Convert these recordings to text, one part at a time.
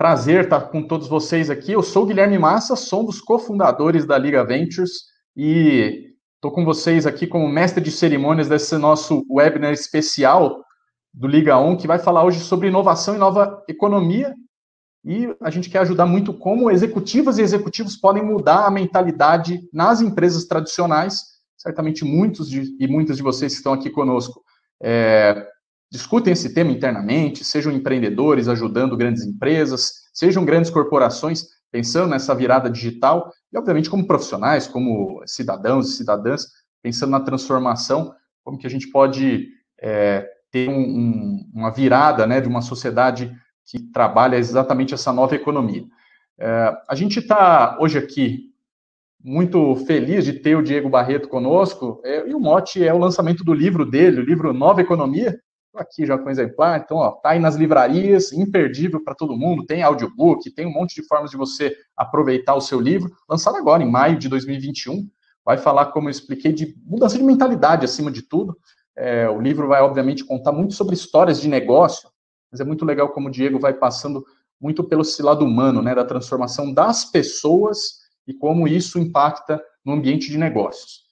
prazer estar com todos vocês aqui. Eu sou o Guilherme Massa, sou um dos cofundadores da Liga Ventures e estou com vocês aqui como mestre de cerimônias desse nosso webinar especial do Liga On, que vai falar hoje sobre inovação e nova economia. E a gente quer ajudar muito como executivas e executivos podem mudar a mentalidade nas empresas tradicionais. Certamente muitas de vocês que estão aqui conosco discutem esse tema internamente, sejam empreendedores ajudando grandes empresas, sejam grandes corporações pensando nessa virada digital, e obviamente como profissionais, como cidadãos e cidadãs, pensando na transformação, como que a gente pode ter uma virada, né, de uma sociedade que trabalha exatamente essa nova economia. A gente está hoje aqui muito feliz de ter o Diego Barreto conosco, e o mote é o lançamento do livro dele, o livro Nova Economia. Estou aqui já com um exemplar, então está aí nas livrarias, imperdível para todo mundo, tem audiobook, tem um monte de formas de você aproveitar o seu livro, lançado agora, em maio de 2021, vai falar, como eu expliquei, de mudança de mentalidade acima de tudo. O livro vai, obviamente, contar muito sobre histórias de negócio, mas é muito legal como o Diego vai passando muito pelo esse lado humano, né, da transformação das pessoas e como isso impacta no ambiente de negócios.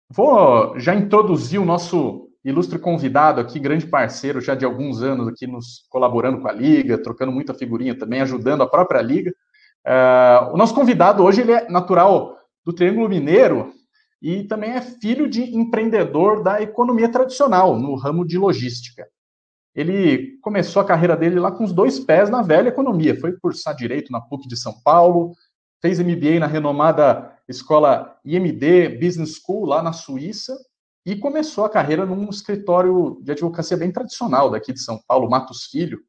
Vou já introduzir o nosso ilustre convidado aqui, grande parceiro já de alguns anos aqui nos colaborando com a Liga, trocando muita figurinha também, ajudando a própria Liga. O nosso convidado hoje ele é natural do Triângulo Mineiro e também é filho de empreendedor da economia tradicional, no ramo de logística. Ele começou a carreira dele lá com os 2 pés na velha economia, foi cursar Direito na PUC de São Paulo, fez MBA na renomada escola IMD Business School, lá na Suíça, e começou a carreira num escritório de advocacia bem tradicional daqui de São Paulo, Matos Filho.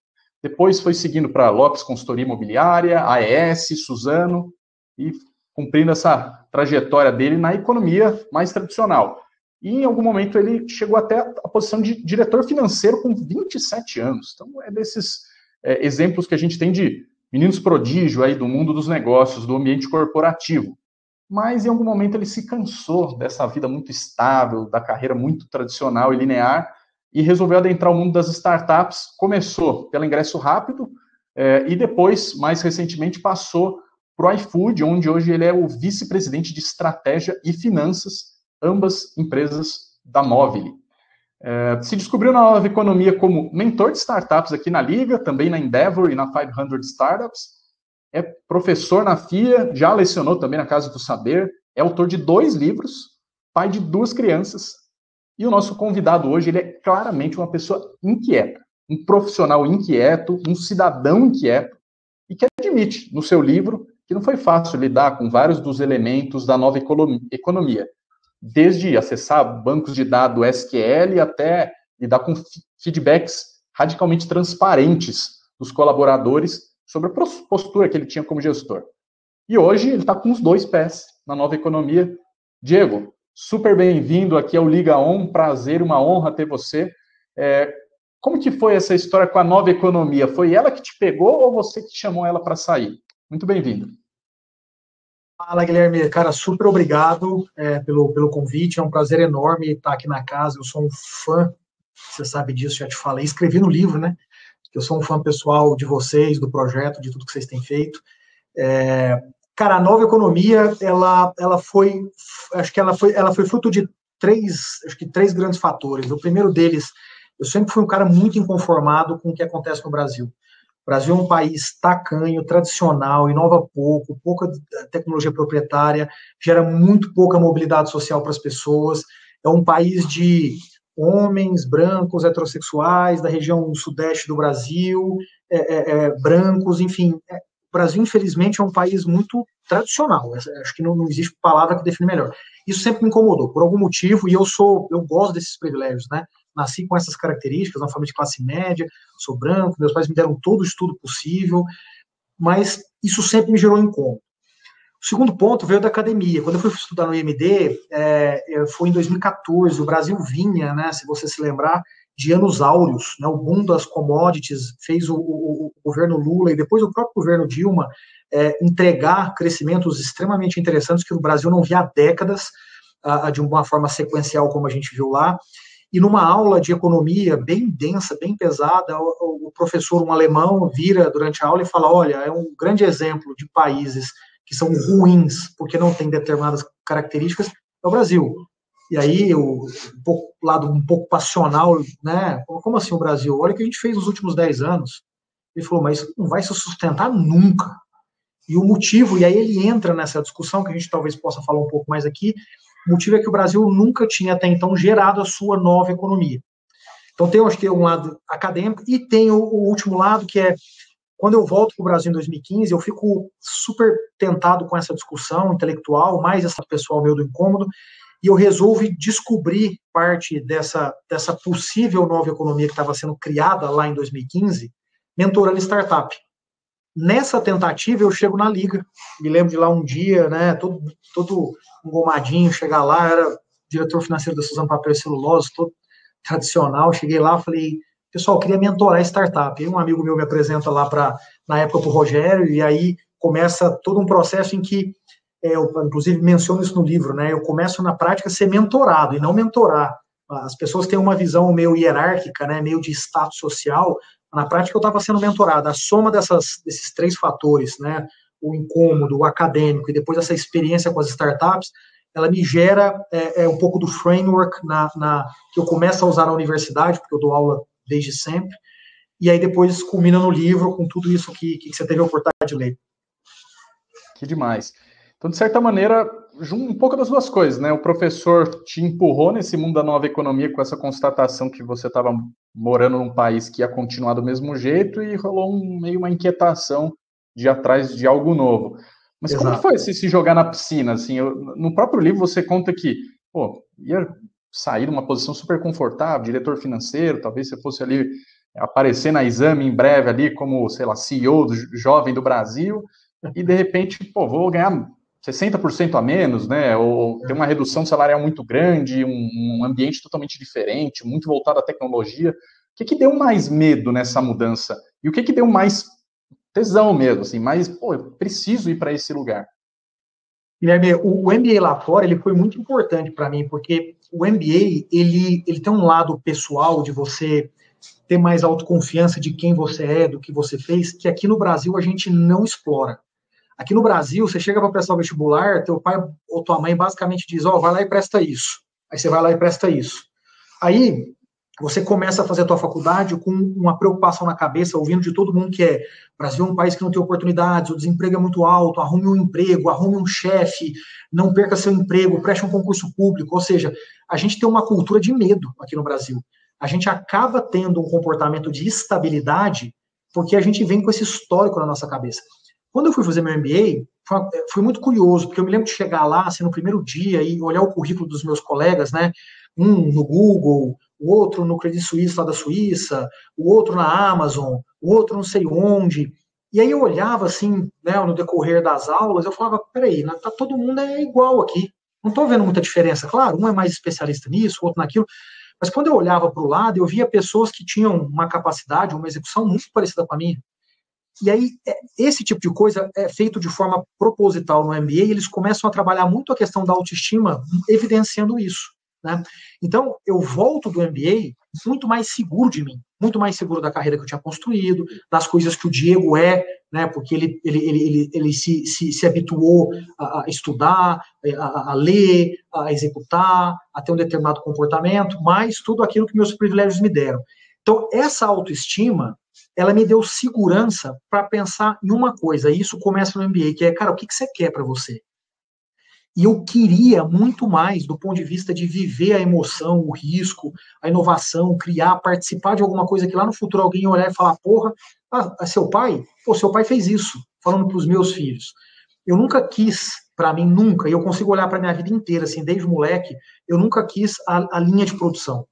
Depois foi seguindo para Lopes Consultoria Imobiliária, AES, Suzano, e cumprindo essa trajetória dele na economia mais tradicional. E em algum momento ele chegou até a posição de diretor financeiro com 27 anos. Então é desses exemplos que a gente tem de meninos prodígio aí do mundo dos negócios, do ambiente corporativo. Mas em algum momento ele se cansou dessa vida muito estável, da carreira muito tradicional e linear, e resolveu adentrar o mundo das startups. Começou pelo ingresso rápido, e depois, mais recentemente, passou para o iFood, onde hoje ele é o vice-presidente de estratégia e finanças, ambas empresas da Movile. Se descobriu na nova economia como mentor de startups aqui na Liga, também na Endeavor e na 500 Startups, é professor na FIA, já lecionou também na Casa do Saber, é autor de 2 livros, pai de 2 crianças, e o nosso convidado hoje, ele é claramente uma pessoa inquieta, um profissional inquieto, um cidadão inquieto, e que admite no seu livro que não foi fácil lidar com vários dos elementos da nova economia, desde acessar bancos de dados SQL até lidar com feedbacks radicalmente transparentes dos colaboradores sobre a postura que ele tinha como gestor. E hoje ele está com os 2 pés na nova economia. Diego, super bem-vindo aqui ao Liga On, prazer, uma honra ter você. Como que foi essa história com a nova economia? Foi ela que te pegou ou você que chamou ela para sair? Muito bem-vindo. Fala, Guilherme. Cara, super obrigado pelo convite. É um prazer enorme estar aqui na casa. Eu sou um fã, você sabe disso, já te falei. Escrevi no livro, né? Eu sou um fã pessoal de vocês, do projeto, de tudo que vocês têm feito. Cara, a nova economia, ela foi fruto de 3 grandes fatores. O primeiro deles, eu sempre fui um cara muito inconformado com o que acontece no Brasil. O Brasil é um país tacanho, tradicional, inova pouco, pouca tecnologia proprietária, gera muito pouca mobilidade social para as pessoas. É um país de homens brancos, heterossexuais, da região sudeste do Brasil, brancos, enfim. O Brasil, infelizmente, é um país muito tradicional. Acho que não existe palavra que define melhor. Isso sempre me incomodou, por algum motivo, e eu gosto desses privilégios, né? Nasci com essas características, uma família de classe média, sou branco, meus pais me deram todo o estudo possível, mas isso sempre me gerou incômodo. O segundo ponto veio da academia. Quando eu fui estudar no IMD, foi em 2014, o Brasil vinha, né, se você se lembrar, de anos áureos, né, o boom das commodities fez o governo Lula e depois o próprio governo Dilma entregar crescimentos extremamente interessantes que o Brasil não via há décadas, de uma forma sequencial como a gente viu lá. e numa aula de economia bem densa, bem pesada, o professor, um alemão, vira durante a aula e fala, olha, é um grande exemplo de países que são ruins porque não têm determinadas características, é o Brasil. E aí, o lado um pouco passional, né? Como assim o Brasil? Olha o que a gente fez nos últimos 10 anos. Ele falou, mas isso não vai se sustentar nunca. E o motivo, e aí ele entra nessa discussão, que a gente talvez possa falar um pouco mais aqui, o motivo é que o Brasil nunca tinha até então gerado a sua nova economia. Então tem, acho que, um lado acadêmico, e tem o último lado, que é, quando eu volto para o Brasil em 2015, eu fico super tentado com essa discussão intelectual, mais essa pessoal meu do incômodo, e eu resolvo descobrir parte dessa possível nova economia que estava sendo criada lá em 2015, mentorando startup. Nessa tentativa, eu chego na Liga. Me lembro de lá um dia, né, todo engomadinho, chegar lá, era diretor financeiro da Suzano Papel e Celulose, todo tradicional. Cheguei lá, falei, pessoal, eu queria mentorar startup. E um amigo meu me apresenta lá, na época, para o Rogério, e aí começa todo um processo em que, eu inclusive menciono isso no livro, né, eu começo na prática a ser mentorado, e não mentorar. As pessoas têm uma visão meio hierárquica, né, meio de status social. Na prática, eu estava sendo mentorado. A soma desses 3 fatores, né, o incômodo, o acadêmico e depois essa experiência com as startups, ela me gera um pouco do framework que eu começo a usar na universidade, porque eu dou aula desde sempre, e aí depois culmina no livro com tudo isso que você teve a oportunidade de ler. Que demais. Então, de certa maneira, um pouco das duas coisas, né? O professor te empurrou nesse mundo da nova economia com essa constatação que você estava morando num país que ia continuar do mesmo jeito e rolou meio uma inquietação de ir atrás de algo novo. Mas Exato. Como que foi se jogar na piscina? Assim, no próprio livro você conta que, ia sair de uma posição super confortável, diretor financeiro, talvez você fosse ali aparecer na Exame em breve ali como, sei lá, CEO jovem do Brasil, e de repente, vou ganhar 60% a menos, né? Ou tem uma redução salarial muito grande, um ambiente totalmente diferente, muito voltado à tecnologia. O que deu mais medo nessa mudança? E o que deu mais tesão mesmo, assim, mais, eu preciso ir para esse lugar? Guilherme, o MBA lá fora, ele foi muito importante para mim, porque o MBA, ele tem um lado pessoal de você ter mais autoconfiança de quem você é, do que você fez, que aqui no Brasil a gente não explora. Aqui no Brasil, você chega para prestar o vestibular, teu pai ou tua mãe basicamente diz, vai lá e presta isso. Aí você vai lá e presta isso. Aí você começa a fazer a tua faculdade com uma preocupação na cabeça, ouvindo de todo mundo que o Brasil é um país que não tem oportunidades, o desemprego é muito alto, arrume um emprego, arrume um chefe, não perca seu emprego, preste um concurso público. Ou seja, a gente tem uma cultura de medo aqui no Brasil. A gente acaba tendo um comportamento de estabilidade porque a gente vem com esse histórico na nossa cabeça. Quando eu fui fazer meu MBA, foi muito curioso, porque eu me lembro de chegar lá, assim, no primeiro dia e olhar o currículo dos meus colegas, né? Um no Google, o outro no Credit Suisse lá da Suíça, o outro na Amazon, o outro não sei onde. E aí eu olhava, assim, né, no decorrer das aulas, eu falava, peraí, tá, todo mundo é igual aqui. Não estou vendo muita diferença. Claro, um é mais especialista nisso, o outro naquilo. Mas quando eu olhava para o lado, eu via pessoas que tinham uma capacidade, uma execução muito parecida com a minha. E aí, esse tipo de coisa é feito de forma proposital no MBA, e eles começam a trabalhar muito a questão da autoestima, evidenciando isso, né? Então, eu volto do MBA muito mais seguro de mim, muito mais seguro da carreira que eu tinha construído, das coisas que o Diego né? Porque ele se habituou a estudar, a ler, a executar, a ter um determinado comportamento, mais tudo aquilo que meus privilégios me deram. Então, essa autoestima, ela me deu segurança para pensar em uma coisa, e isso começa no MBA, que é, cara, o que você quer para você? E eu queria muito mais do ponto de vista de viver a emoção, o risco, a inovação, criar, participar de alguma coisa que lá no futuro alguém olhar e falar, porra, seu pai? Pô, seu pai fez isso, falando para os meus filhos. Eu nunca quis, para mim, nunca, e eu consigo olhar para minha vida inteira, assim, desde moleque, eu nunca quis a linha de produção.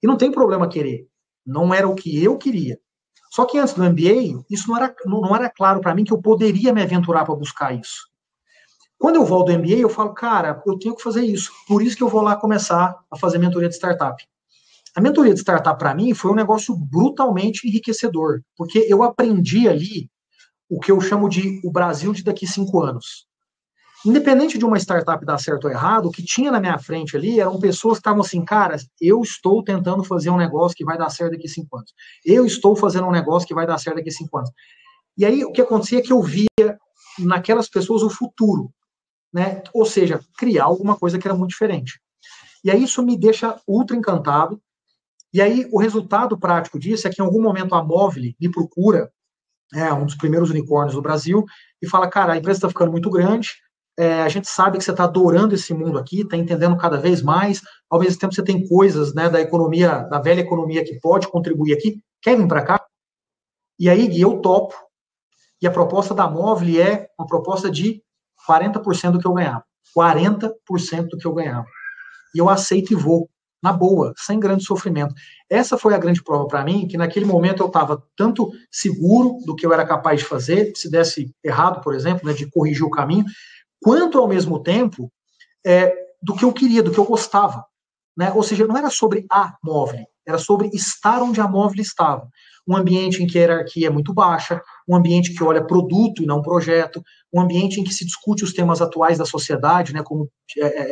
E não tem problema querer, não era o que eu queria. Só que antes do MBA, isso não era claro para mim que eu poderia me aventurar para buscar isso. Quando eu volto do MBA, eu falo, cara, eu tenho que fazer isso. Por isso que eu vou lá começar a fazer mentoria de startup. A mentoria de startup, para mim, foi um negócio brutalmente enriquecedor, porque eu aprendi ali o que eu chamo de o Brasil de daqui 5 anos. independente de uma startup dar certo ou errado, o que tinha na minha frente ali eram pessoas que estavam assim, cara, eu estou tentando fazer um negócio que vai dar certo daqui a 5 anos. Eu estou fazendo um negócio que vai dar certo daqui a 5 anos. E aí o que acontecia é que eu via naquelas pessoas o futuro, né? Ou seja, criar alguma coisa que era muito diferente. E aí isso me deixa ultra encantado. E aí o resultado prático disso é que em algum momento a Movile me procura, um dos primeiros unicórnios do Brasil, e fala, cara, a empresa está ficando muito grande, a gente sabe que você está adorando esse mundo aqui, está entendendo cada vez mais, ao mesmo tempo você tem coisas, né, da economia, da velha economia que pode contribuir aqui, quer vir para cá? E aí, Gui, eu topo, e a proposta da Movile é uma proposta de 40% do que eu ganhava. 40% do que eu ganhava. E eu aceito e vou, na boa, sem grande sofrimento. Essa foi a grande prova para mim, que naquele momento eu estava tanto seguro do que eu era capaz de fazer, se desse errado, por exemplo, né, de corrigir o caminho, quanto ao mesmo tempo do que eu queria, do que eu gostava. Né? Ou seja, não era sobre a Movile, era sobre estar onde a Movile estava. Um ambiente em que a hierarquia é muito baixa, um ambiente que olha produto e não projeto, um ambiente em que se discute os temas atuais da sociedade, né, como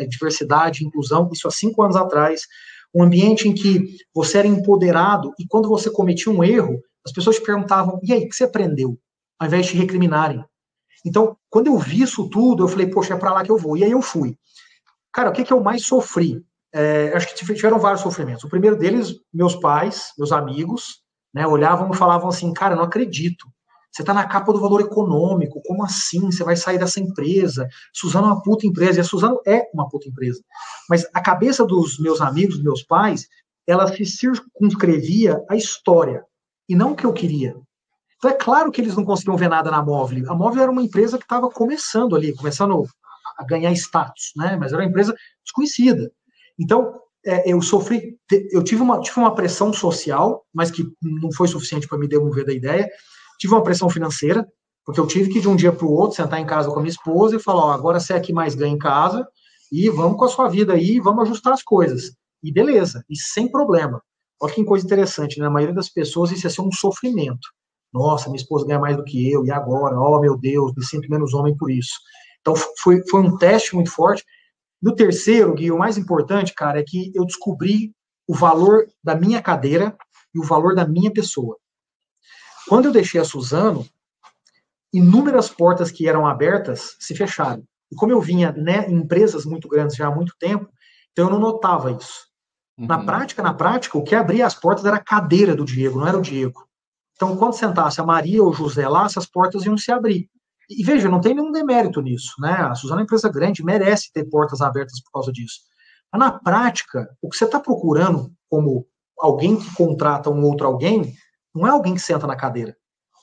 diversidade, inclusão, isso há 5 anos atrás, um ambiente em que você era empoderado e quando você cometia um erro, as pessoas te perguntavam, e aí, o que você aprendeu? Ao invés de te recriminarem. Então, quando eu vi isso tudo, eu falei, poxa, é para lá que eu vou. E aí eu fui. Cara, o que eu mais sofri? Acho que tiveram vários sofrimentos. O primeiro deles, meus pais, meus amigos, né, olhavam e falavam assim, cara, não acredito. Você está na capa do Valor Econômico, como assim? Você vai sair dessa empresa? Suzano é uma puta empresa, e a Suzano é uma puta empresa. Mas a cabeça dos meus amigos, dos meus pais, ela se circunscrevia à história, e não o que eu queria. Então é claro que eles não conseguiam ver nada na Movile. A Movile era uma empresa que estava começando ali, começando a ganhar status, né? Mas era uma empresa desconhecida. Então, eu tive uma pressão social, mas que não foi suficiente para me demover da ideia. Tive uma pressão financeira, porque eu tive que de um dia para o outro sentar em casa com a minha esposa e falar, ó, agora você é que mais ganha em casa e vamos com a sua vida aí, vamos ajustar as coisas. E beleza, e sem problema. Olha que coisa interessante, né? A maioria das pessoas isso ia ser um sofrimento. Nossa, minha esposa ganha mais do que eu, e agora? Oh, meu Deus, me sinto menos homem por isso. Então, foi um teste muito forte. No terceiro, Gui, o mais importante, cara, é que eu descobri o valor da minha cadeira e o valor da minha pessoa. Quando eu deixei a Suzano, inúmeras portas que eram abertas se fecharam. E como eu vinha, né, em empresas muito grandes já há muito tempo, então eu não notava isso. Uhum. Na prática, o que abria as portas era a cadeira do Diego, não era o Diego. Então, quando sentasse a Maria ou o José lá, essas portas iam se abrir. E veja, não tem nenhum demérito nisso, né? A Suzano é uma empresa grande, merece ter portas abertas por causa disso. Mas na prática, o que você está procurando como alguém que contrata um outro alguém, não é alguém que senta na cadeira.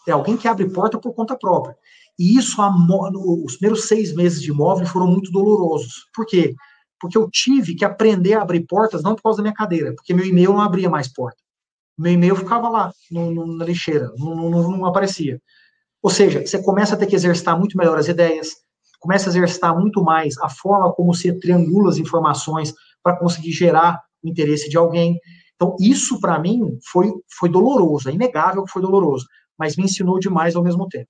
É alguém que abre porta por conta própria. E isso, os primeiros 6 meses de imóvel foram muito dolorosos. Por quê? Porque eu tive que aprender a abrir portas, não por causa da minha cadeira, porque meu e-mail não abria mais porta. Meu e-mail ficava lá, na lixeira, não aparecia. Ou seja, você começa a ter que exercitar muito melhor as ideias, começa a exercitar muito mais a forma como você triangula as informações para conseguir gerar o interesse de alguém. Então, isso, para mim, foi doloroso, é inegável que foi doloroso, mas me ensinou demais ao mesmo tempo.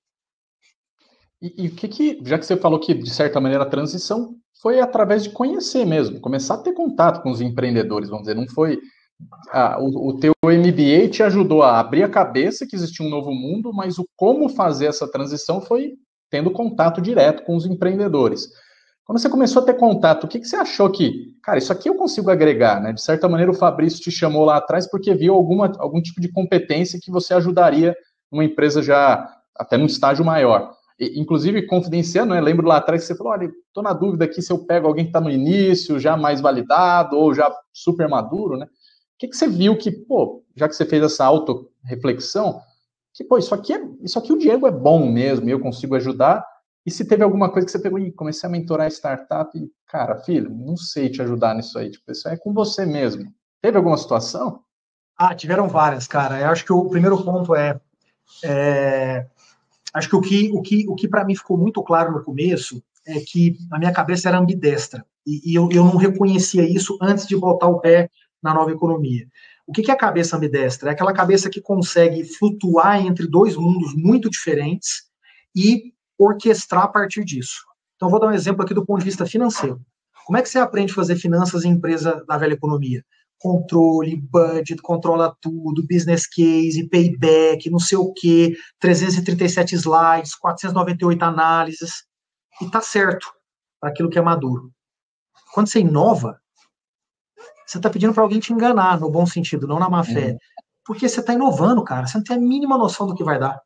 E o já que você falou que, de certa maneira, a transição foi através de conhecer mesmo, começar a ter contato com os empreendedores, vamos dizer, não foi... o teu MBA te ajudou a abrir a cabeça que existia um novo mundo, mas o como fazer essa transição foi tendo contato direto com os empreendedores. Quando você começou a ter contato, o que você achou que, cara, isso aqui eu consigo agregar, né? De certa maneira, o Fabrício te chamou lá atrás porque viu algum tipo de competência que você ajudaria uma empresa já até num estágio maior. Inclusive, confidenciando, né? Lembro lá atrás que você falou, olha, estou na dúvida aqui se eu pego alguém que está no início, já mais validado, ou já super maduro, né? O que você viu que, pô, já que você fez essa auto-reflexão, que, pô, isso aqui o Diego é bom mesmo, e eu consigo ajudar, e se teve alguma coisa que você pegou e comecei a mentorar a startup, e, cara, filho, não sei te ajudar nisso aí, tipo, isso aí é com você mesmo. Teve alguma situação? Tiveram várias, cara. Eu acho que o primeiro ponto acho que o que para mim ficou muito claro no começo é que a minha cabeça era ambidestra, e eu não reconhecia isso antes de botar o pé na nova economia. O que é a cabeça ambidestra? É aquela cabeça que consegue flutuar entre dois mundos muito diferentes e orquestrar a partir disso. Então, vou dar um exemplo aqui do ponto de vista financeiro. Como é que você aprende a fazer finanças em empresa da velha economia? Controle, budget, controla tudo, business case, payback, não sei o quê, 337 slides, 498 análises, e tá certo para aquilo que é maduro. Quando você inova, você está pedindo para alguém te enganar, no bom sentido, não na má fé. Porque você está inovando, cara, você não tem a mínima noção do que vai dar.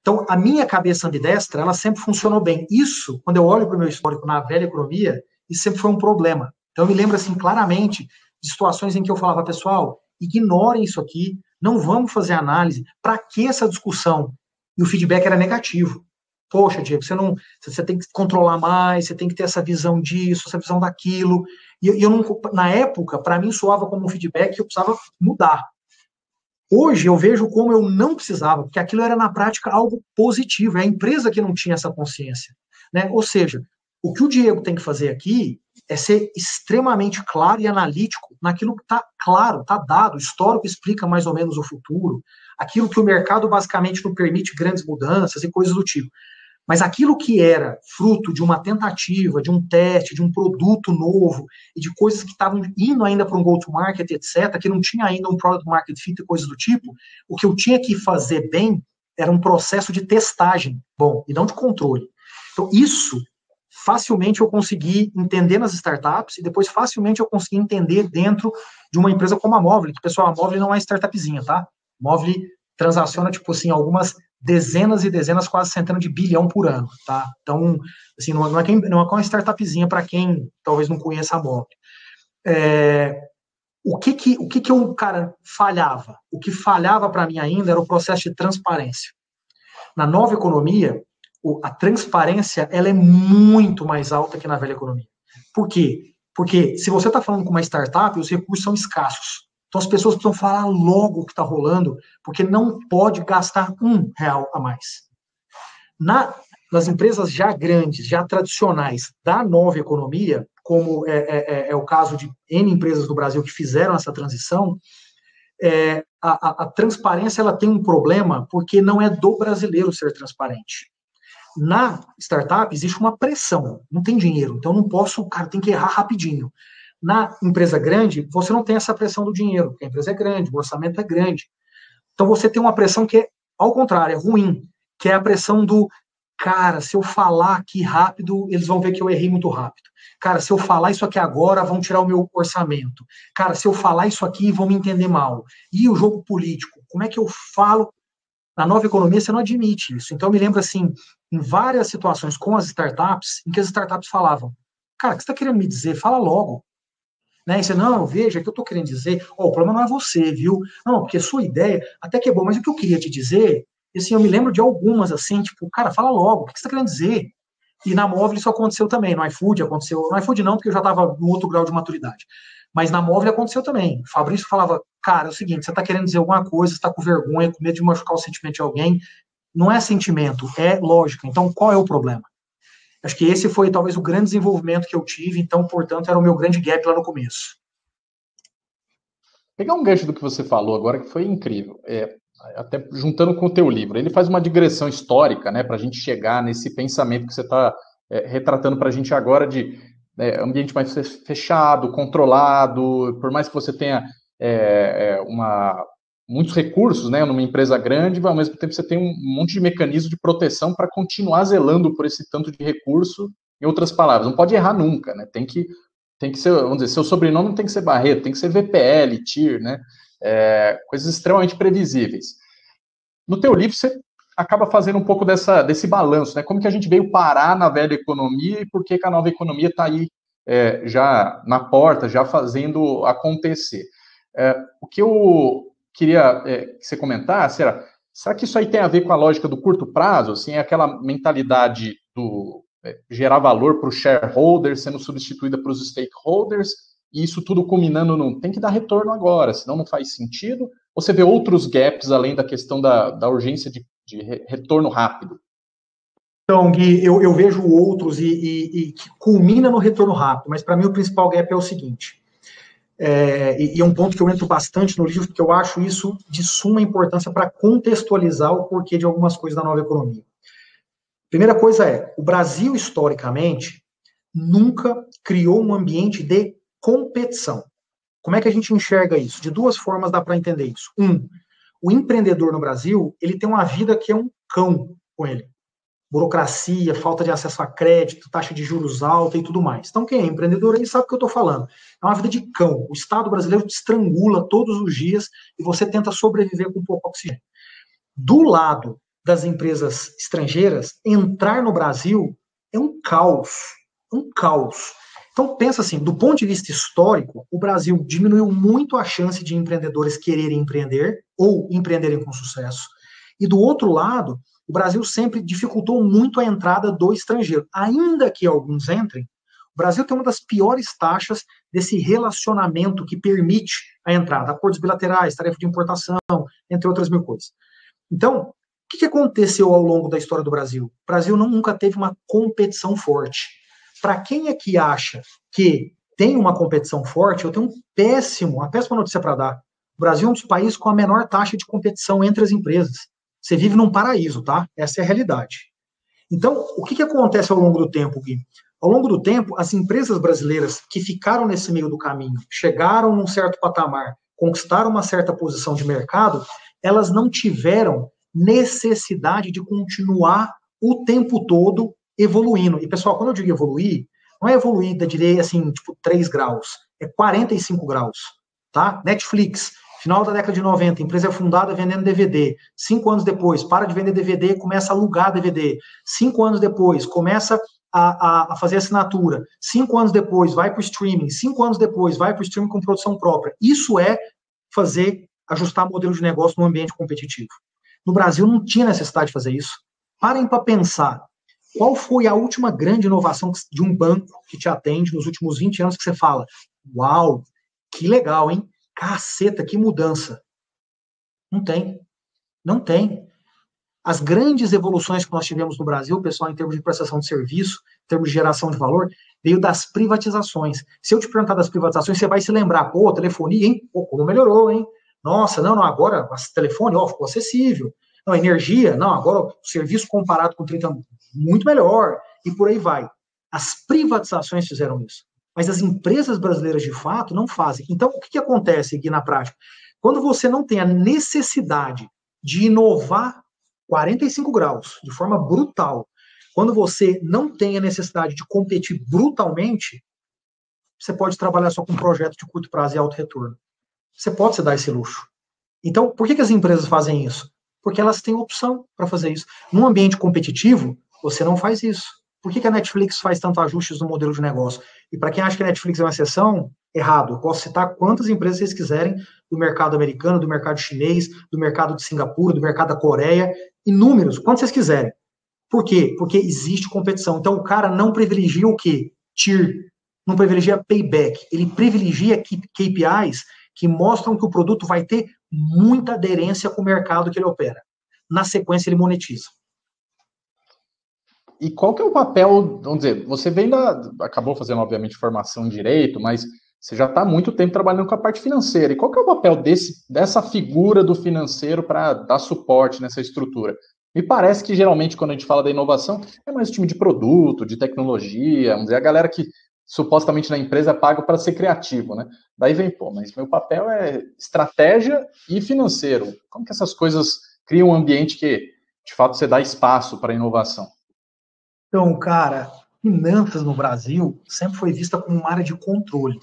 Então, a minha cabeça ambidestra, ela sempre funcionou bem. Isso, quando eu olho para o meu histórico na velha economia, isso sempre foi um problema. Então, eu me lembro, assim, claramente de situações em que eu falava, pessoal, ignorem isso aqui, não vamos fazer análise, para que essa discussão? E o feedback era negativo. Poxa, Diego, você tem que controlar mais, você tem que ter essa visão disso, essa visão daquilo. E eu não, na época, para mim, soava como um feedback que eu precisava mudar. Hoje eu vejo como eu não precisava, porque aquilo era na prática algo positivo, é a empresa que não tinha essa consciência, né? Ou seja, o que o Diego tem que fazer aqui é ser extremamente claro e analítico naquilo que está claro, está dado, o histórico explica mais ou menos o futuro, aquilo que o mercado basicamente não permite grandes mudanças e coisas do tipo. Mas aquilo que era fruto de uma tentativa, de um teste, de um produto novo, e de coisas que estavam indo ainda para um go-to-market, etc., que não tinha ainda um product market fit e coisas do tipo, o que eu tinha que fazer bem era um processo de testagem bom, e não de controle. Então, isso, facilmente eu consegui entender nas startups, e depois facilmente eu consegui entender dentro de uma empresa como a Movile, que, pessoal, a Movile não é startupzinha, tá? Movile transaciona, tipo assim, algumas dezenas e dezenas, quase centenas de bilhão por ano, tá? Então, assim, não é uma startupzinha para quem talvez não conheça a Movile. O que eu, cara, falhava? O que falhava para mim ainda era o processo de transparência. Na nova economia, a transparência, ela é muito mais alta que na velha economia. Por quê? Porque se você está falando com uma startup, os recursos são escassos. Então as pessoas precisam falar logo o que está rolando, porque não pode gastar R$1 a mais. Nas empresas já grandes, já tradicionais da nova economia, como é o caso de N empresas do Brasil que fizeram essa transição, a transparência ela tem um problema porque não é do brasileiro ser transparente. Na startup existe uma pressão, não tem dinheiro, então não posso, cara, tem que errar rapidinho. Na empresa grande, você não tem essa pressão do dinheiro, porque a empresa é grande, o orçamento é grande. Então você tem uma pressão que é, ao contrário, é ruim, que é a pressão do, cara, se eu falar aqui rápido, eles vão ver que eu errei muito rápido. Cara, se eu falar isso aqui agora, vão tirar o meu orçamento. Cara, se eu falar isso aqui, vão me entender mal. E o jogo político, como é que eu falo? Na nova economia, você não admite isso. Então, eu me lembro, assim, em várias situações com as startups, em que as startups falavam, cara, o que você está querendo me dizer? Fala logo. Né? E você, não, veja, o que eu estou querendo dizer, o problema não é você, viu? Não, porque a sua ideia até que é boa, mas o que eu queria te dizer, assim, eu me lembro de algumas, assim, tipo, cara, fala logo, o que você está querendo dizer? E na Movile isso aconteceu também, no iFood aconteceu, no iFood não, porque eu já estava no outro grau de maturidade, mas na Movile aconteceu também. O Fabrício falava, cara, é o seguinte, você está querendo dizer alguma coisa, você está com vergonha, com medo de machucar o sentimento de alguém, não é sentimento, é lógica, então qual é o problema? Acho que esse foi talvez o grande desenvolvimento que eu tive, então, portanto, era o meu grande gap lá no começo. Pegar um gancho do que você falou agora, que foi incrível, até juntando com o teu livro, ele faz uma digressão histórica, né, para a gente chegar nesse pensamento que você está retratando para a gente agora de ambiente mais fechado, controlado, por mais que você tenha muitos recursos, né, numa empresa grande, ao mesmo tempo você tem um monte de mecanismo de proteção para continuar zelando por esse tanto de recurso. Em outras palavras, não pode errar nunca, né? Tem que ser, vamos dizer, seu sobrenome não tem que ser Barreto, tem que ser VPL, TIR, né? Coisas extremamente previsíveis. No teu livro, você acaba fazendo um pouco desse balanço, né? Como que a gente veio parar na velha economia e por que a nova economia está aí já na porta, já fazendo acontecer. O que eu queria que você comentasse era, será que isso aí tem a ver com a lógica do curto prazo? Assim, é aquela mentalidade do gerar valor para o shareholder sendo substituída para os stakeholders, e isso tudo culminando no tem que dar retorno agora, senão não faz sentido? Ou você vê outros gaps além da questão da urgência de retorno rápido? Então, Gui, eu vejo outros e que culmina no retorno rápido, mas para mim o principal gap é o seguinte, e é um ponto que eu entro bastante no livro, porque eu acho isso de suma importância para contextualizar o porquê de algumas coisas da nova economia. Primeira coisa é, o Brasil, historicamente, nunca criou um ambiente de competição. Como é que a gente enxerga isso? De duas formas dá para entender isso. O empreendedor no Brasil, ele tem uma vida que é um cão com ele. Burocracia, falta de acesso a crédito, taxa de juros alta e tudo mais. Então, quem é empreendedor, ele sabe o que eu estou falando. É uma vida de cão. O Estado brasileiro te estrangula todos os dias e você tenta sobreviver com pouco oxigênio. Do lado das empresas estrangeiras, entrar no Brasil é um caos. Um caos. Então, pensa assim, do ponto de vista histórico, o Brasil diminuiu muito a chance de empreendedores quererem empreender ou empreenderem com sucesso. E do outro lado, o Brasil sempre dificultou muito a entrada do estrangeiro. Ainda que alguns entrem, o Brasil tem uma das piores taxas desse relacionamento que permite a entrada. Acordos bilaterais, tarefa de importação, entre outras mil coisas. Então, o que aconteceu ao longo da história do Brasil? O Brasil nunca teve uma competição forte. Para quem é que acha que tem uma competição forte, eu tenho uma péssima notícia para dar. O Brasil é um dos países com a menor taxa de competição entre as empresas. Você vive num paraíso, tá? Essa é a realidade. Então, o que acontece ao longo do tempo, Gui? Ao longo do tempo, as empresas brasileiras que ficaram nesse meio do caminho, chegaram num certo patamar, conquistaram uma certa posição de mercado, elas não tiveram necessidade de continuar o tempo todo evoluindo. E, pessoal, quando eu digo evoluir, não é evoluir da direita, assim, tipo 3 graus, é 45 graus, tá? Netflix, final da década de 90, empresa é fundada vendendo DVD. 5 anos depois, para de vender DVD e começa a alugar DVD. 5 anos depois, começa a fazer assinatura. 5 anos depois, vai para o streaming. 5 anos depois, vai para o streaming com produção própria. Isso é ajustar modelo de negócio no ambiente competitivo. No Brasil não tinha necessidade de fazer isso. Parem para pensar. Qual foi a última grande inovação de um banco que te atende nos últimos 20 anos que você fala, uau, que legal, hein? Caceta, que mudança. Não tem. Não tem. As grandes evoluções que nós tivemos no Brasil, pessoal, em termos de prestação de serviço, em termos de geração de valor, veio das privatizações. Se eu te perguntar das privatizações, você vai se lembrar, pô, telefonia, hein? Pô, como melhorou, hein? Nossa, não, agora o telefone, ó, ficou acessível. Não, energia, não, agora o serviço comparado com 30 anos, muito melhor, e por aí vai. As privatizações fizeram isso. Mas as empresas brasileiras, de fato, não fazem. Então, o que acontece aqui na prática? Quando você não tem a necessidade de inovar 45 graus, de forma brutal, quando você não tem a necessidade de competir brutalmente, você pode trabalhar só com um projeto de curto prazo e alto retorno. Você pode se dar esse luxo. Então, por que as empresas fazem isso? Porque elas têm opção para fazer isso. Num ambiente competitivo, você não faz isso. Por que a Netflix faz tanto ajustes no modelo de negócio? E para quem acha que a Netflix é uma exceção, errado. Eu posso citar quantas empresas vocês quiserem do mercado americano, do mercado chinês, do mercado de Singapura, do mercado da Coreia, inúmeros, quantos vocês quiserem. Por quê? Porque existe competição. Então o cara não privilegia o quê? TIR. Não privilegia payback. Ele privilegia KPIs que mostram que o produto vai ter muita aderência com o mercado que ele opera. Na sequência, ele monetiza. E qual que é o papel, vamos dizer, você acabou fazendo, obviamente, formação em direito, mas você já está há muito tempo trabalhando com a parte financeira. E qual que é o papel dessa figura do financeiro para dar suporte nessa estrutura? Me parece que, geralmente, quando a gente fala da inovação, é mais o time de produto, de tecnologia, vamos dizer, a galera que supostamente na empresa paga para ser criativo, né? Daí vem, pô, mas meu papel é estratégia e financeiro. Como que essas coisas criam um ambiente que, de fato, você dá espaço para a inovação? Então, cara, finanças no Brasil sempre foi vista como uma área de controle,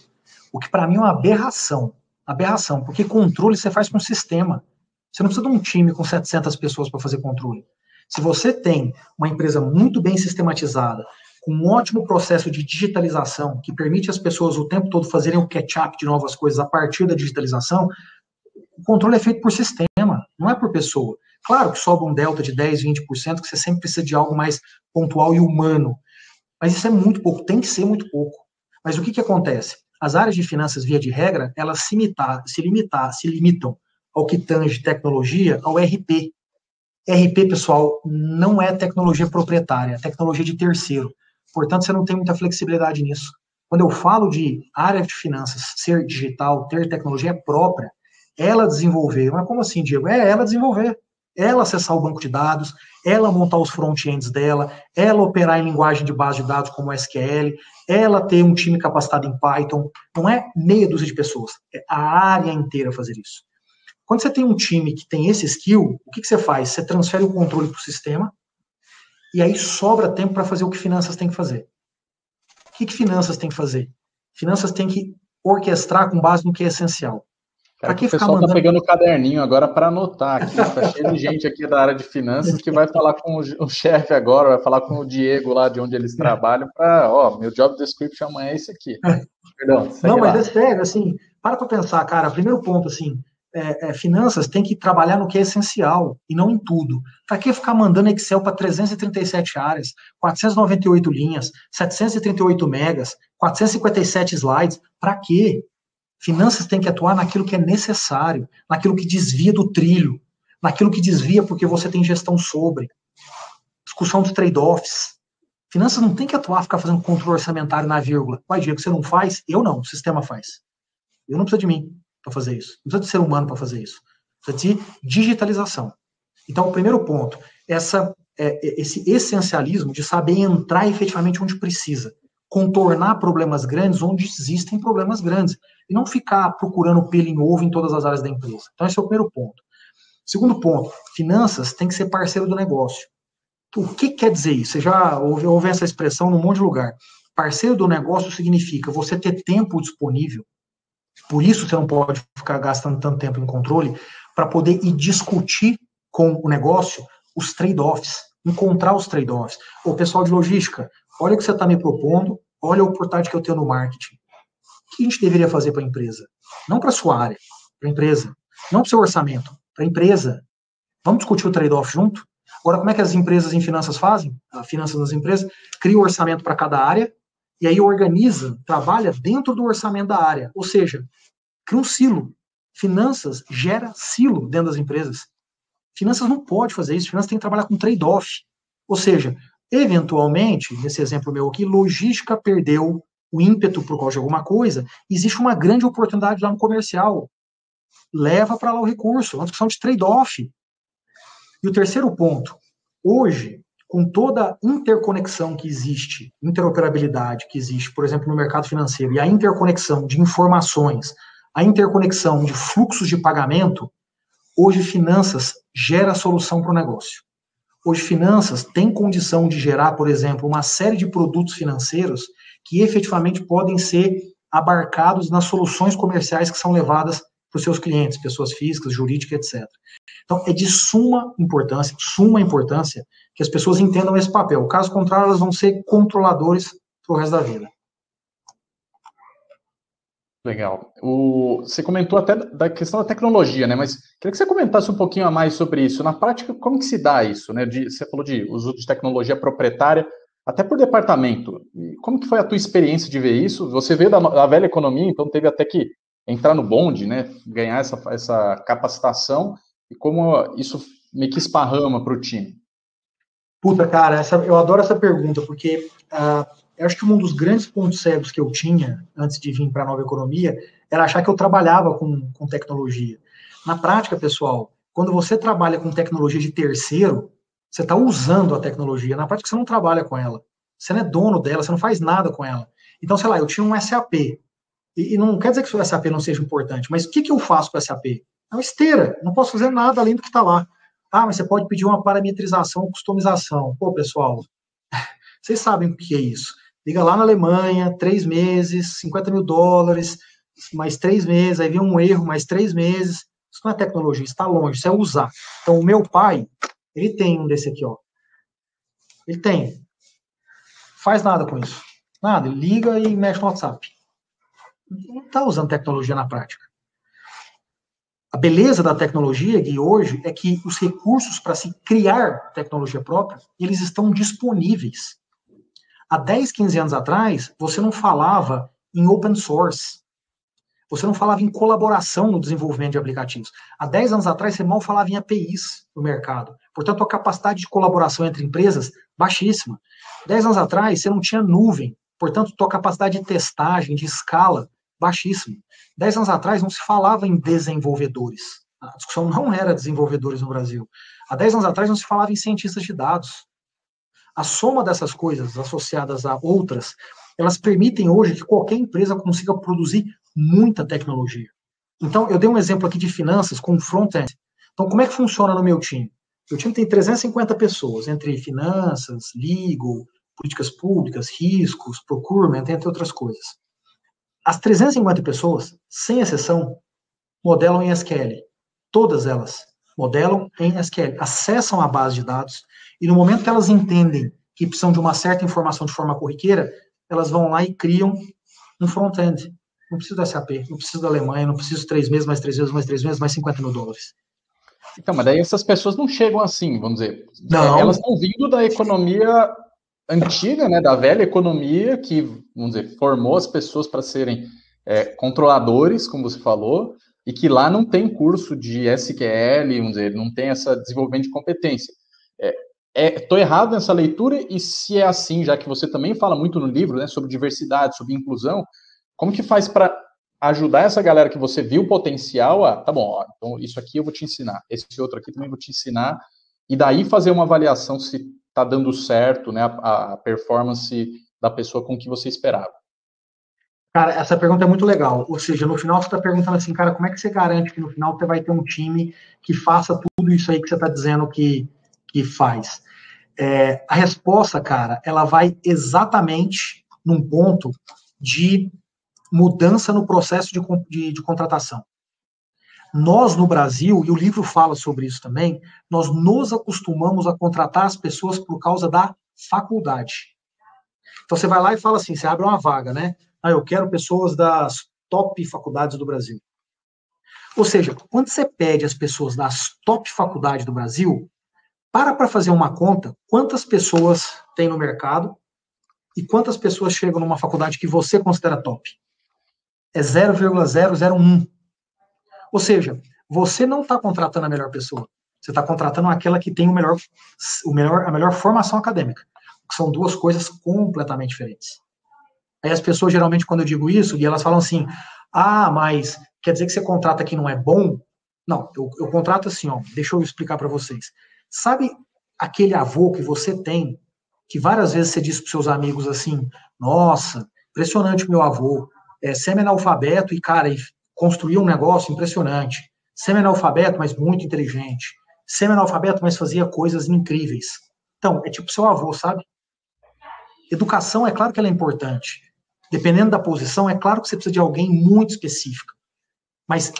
o que para mim é uma aberração. Aberração, porque controle você faz com o sistema. Você não precisa de um time com 700 pessoas para fazer controle. Se você tem uma empresa muito bem sistematizada, com um ótimo processo de digitalização, que permite às pessoas o tempo todo fazerem o catch-up de novas coisas a partir da digitalização, o controle é feito por sistema, não é por pessoa. Claro que sobra um delta de 10, 20%, que você sempre precisa de algo mais pontual e humano. Mas isso é muito pouco, tem que ser muito pouco. Mas o que acontece? As áreas de finanças, via de regra, elas se limitam ao que tange tecnologia, ao RP. RP, pessoal, não é tecnologia proprietária, é tecnologia de terceiro. Portanto, você não tem muita flexibilidade nisso. Quando eu falo de área de finanças ser digital, ter tecnologia própria, ela desenvolver. Mas como assim, Diego? É ela desenvolver. ela acessar o banco de dados, ela montar os front-ends dela, ela operar em linguagem de base de dados como SQL, ela ter um time capacitado em Python. Não é meia dúzia de pessoas, é a área inteira fazer isso. Quando você tem um time que tem esse skill, o que você faz? Você transfere o controle para o sistema e aí sobra tempo para fazer o que finanças tem que fazer. O que finanças tem que fazer? Finanças tem que orquestrar com base no que é essencial. Cara, que o pessoal está pegando o caderninho agora para anotar aqui. Está cheio de gente aqui da área de finanças que vai falar com o chefe agora, vai falar com o Diego lá de onde eles trabalham para, meu job description amanhã é esse aqui. Perdão, não, mas é sério, assim, para pensar, cara, primeiro ponto, assim, finanças tem que trabalhar no que é essencial e não em tudo. Para que ficar mandando Excel para 337 áreas, 498 linhas, 738 megas, 457 slides? Para quê? Finanças tem que atuar naquilo que é necessário, naquilo que desvia do trilho, naquilo que desvia porque você tem gestão sobre. Discussão dos trade-offs. Finanças não tem que atuar, ficar fazendo controle orçamentário na vírgula. Vai, Diego, você não faz? Eu não, o sistema faz. Eu não preciso de mim para fazer isso. Não precisa de ser humano para fazer isso. Precisa de digitalização. Então, o primeiro ponto, esse essencialismo de saber entrar efetivamente onde precisa. Contornar problemas grandes onde existem problemas grandes. E não ficar procurando pelo em ovo em todas as áreas da empresa. Então, esse é o primeiro ponto. Segundo ponto, finanças tem que ser parceiro do negócio. O que quer dizer isso? Você já ouviu essa expressão num monte de lugar. Parceiro do negócio significa você ter tempo disponível, por isso você não pode ficar gastando tanto tempo em controle, para poder ir discutir com o negócio os trade-offs, encontrar os trade-offs. O pessoal de logística, olha o que você está me propondo, olha a oportunidade que eu tenho no marketing. O que a gente deveria fazer para a empresa? Não para a sua área, para a empresa. Não para o seu orçamento, para a empresa. Vamos discutir o trade-off junto? Agora, como é que as empresas em finanças fazem? A finanças das empresas cria o orçamento para cada área e aí organiza, trabalha dentro do orçamento da área. Ou seja, cria um silo. Finanças gera silo dentro das empresas. Finanças não pode fazer isso. Finanças tem que trabalhar com trade-off. Ou seja, eventualmente, nesse exemplo meu aqui, logística perdeu o ímpeto por causa de alguma coisa, existe uma grande oportunidade lá no comercial. Leva para lá o recurso. É uma discussão de trade-off. E o terceiro ponto, hoje, com toda a interconexão que existe, interoperabilidade que existe, por exemplo, no mercado financeiro, e a interconexão de informações, a interconexão de fluxos de pagamento, hoje finanças gera solução para o negócio. Hoje finanças tem condição de gerar, por exemplo, uma série de produtos financeiros que efetivamente podem ser abarcados nas soluções comerciais que são levadas para os seus clientes, pessoas físicas, jurídicas, etc. Então, é de suma importância que as pessoas entendam esse papel. Caso contrário, elas vão ser controladores para o resto da vida. Legal. Você comentou até da questão da tecnologia, né? Mas queria que você comentasse um pouquinho a mais sobre isso. Na prática, como que se dá isso, né? Você falou de uso de tecnologia proprietária, até por departamento. Como que foi a tua experiência de ver isso? Você veio da velha economia, então teve até que entrar no bonde, né? Ganhar essa capacitação e como isso meio que esparrama para o time. Puta, cara, eu adoro essa pergunta, porque eu acho que um dos grandes pontos cegos que eu tinha antes de vir para a nova economia era achar que eu trabalhava com tecnologia. Na prática, pessoal, quando você trabalha com tecnologia de terceiro, você está usando a tecnologia. Na prática, você não trabalha com ela. Você não é dono dela, você não faz nada com ela. Então, sei lá, eu tinha um SAP. E não quer dizer que o SAP não seja importante, mas o que eu faço com o SAP? É uma esteira. Não posso fazer nada além do que está lá. Ah, mas você pode pedir uma parametrização, customização. Pô, pessoal, vocês sabem o que é isso. Liga lá na Alemanha, 3 meses, $50 mil, mais 3 meses, aí vem um erro, mais 3 meses. Isso não é tecnologia, isso está longe, isso é usar. Então, o meu pai, ele tem um desse aqui, ó. Ele tem. Faz nada com isso. Nada, ele liga e mexe no WhatsApp. Não está usando tecnologia na prática. A beleza da tecnologia, Gui, hoje, é que os recursos para se criar tecnologia própria, eles estão disponíveis. Há 10, 15 anos atrás, você não falava em open source. Você não falava em colaboração no desenvolvimento de aplicativos. Há 10 anos atrás, você mal falava em APIs no mercado. Portanto, a capacidade de colaboração entre empresas, baixíssima. 10 anos atrás, você não tinha nuvem. Portanto, a capacidade de testagem, de escala, baixíssima. 10 anos atrás, não se falava em desenvolvedores. A discussão não era desenvolvedores no Brasil. Há 10 anos atrás não se falava em cientistas de dados. A soma dessas coisas associadas a outras, elas permitem hoje que qualquer empresa consiga produzir muita tecnologia. Então, eu dei um exemplo aqui de finanças com front-end. Então, como é que funciona no meu time? Meu time tem 350 pessoas, entre finanças, legal, políticas públicas, riscos, procurement, entre outras coisas. As 350 pessoas, sem exceção, modelam em SQL. Todas elas modelam em SQL, acessam a base de dados e no momento que elas entendem que precisam de uma certa informação de forma corriqueira, elas vão lá e criam um front-end. Não preciso da SAP, não preciso da Alemanha, não preciso 3 meses, mais 3 meses, mais 3 meses, mais $50 mil. Então, mas daí essas pessoas não chegam assim, vamos dizer. Não. Elas estão vindo da economia antiga, né, da velha economia que, vamos dizer, formou as pessoas para serem controladores, como você falou, e que lá não tem curso de SQL, vamos dizer, não tem esse desenvolvimento de competência. Estou errado nessa leitura, e se é assim, já que você também fala muito no livro, né, sobre diversidade, sobre inclusão, como que faz para ajudar essa galera que você viu o potencial tá bom, ó, então isso aqui eu vou te ensinar, esse outro aqui também vou te ensinar, e daí fazer uma avaliação se está dando certo, né, a performance da pessoa com o que você esperava. Cara, essa pergunta é muito legal. Ou seja, no final você está perguntando assim, cara, como é que você garante que no final você vai ter um time que faça tudo isso aí que você está dizendo que faz? A resposta, cara, ela vai exatamente num ponto de mudança no processo de contratação. Nós, no Brasil, e o livro fala sobre isso também, nós nos acostumamos a contratar as pessoas por causa da faculdade. Então você vai lá e fala assim, você abre uma vaga, né? Eu quero pessoas das top faculdades do Brasil. Ou seja, quando você pede as pessoas das top faculdades do Brasil, para fazer uma conta, quantas pessoas tem no mercado e quantas pessoas chegam numa faculdade que você considera top? É 0,001. Ou seja, você não está contratando a melhor pessoa, você está contratando aquela que tem a melhor formação acadêmica, que são duas coisas completamente diferentes. Aí as pessoas, geralmente, quando eu digo isso, e elas falam assim, mas quer dizer que você contrata quem não é bom? Não, eu contrato assim, deixa eu explicar para vocês. Sabe aquele avô que você tem, que várias vezes você diz para seus amigos assim, nossa, impressionante o meu avô, semi-analfabeto e, cara, construiu um negócio impressionante. Semi-analfabeto, mas muito inteligente. Semi-analfabeto, mas fazia coisas incríveis. Então, é tipo seu avô, sabe? Educação, é claro que ela é importante. Dependendo da posição, é claro que você precisa de alguém muito específico. Mas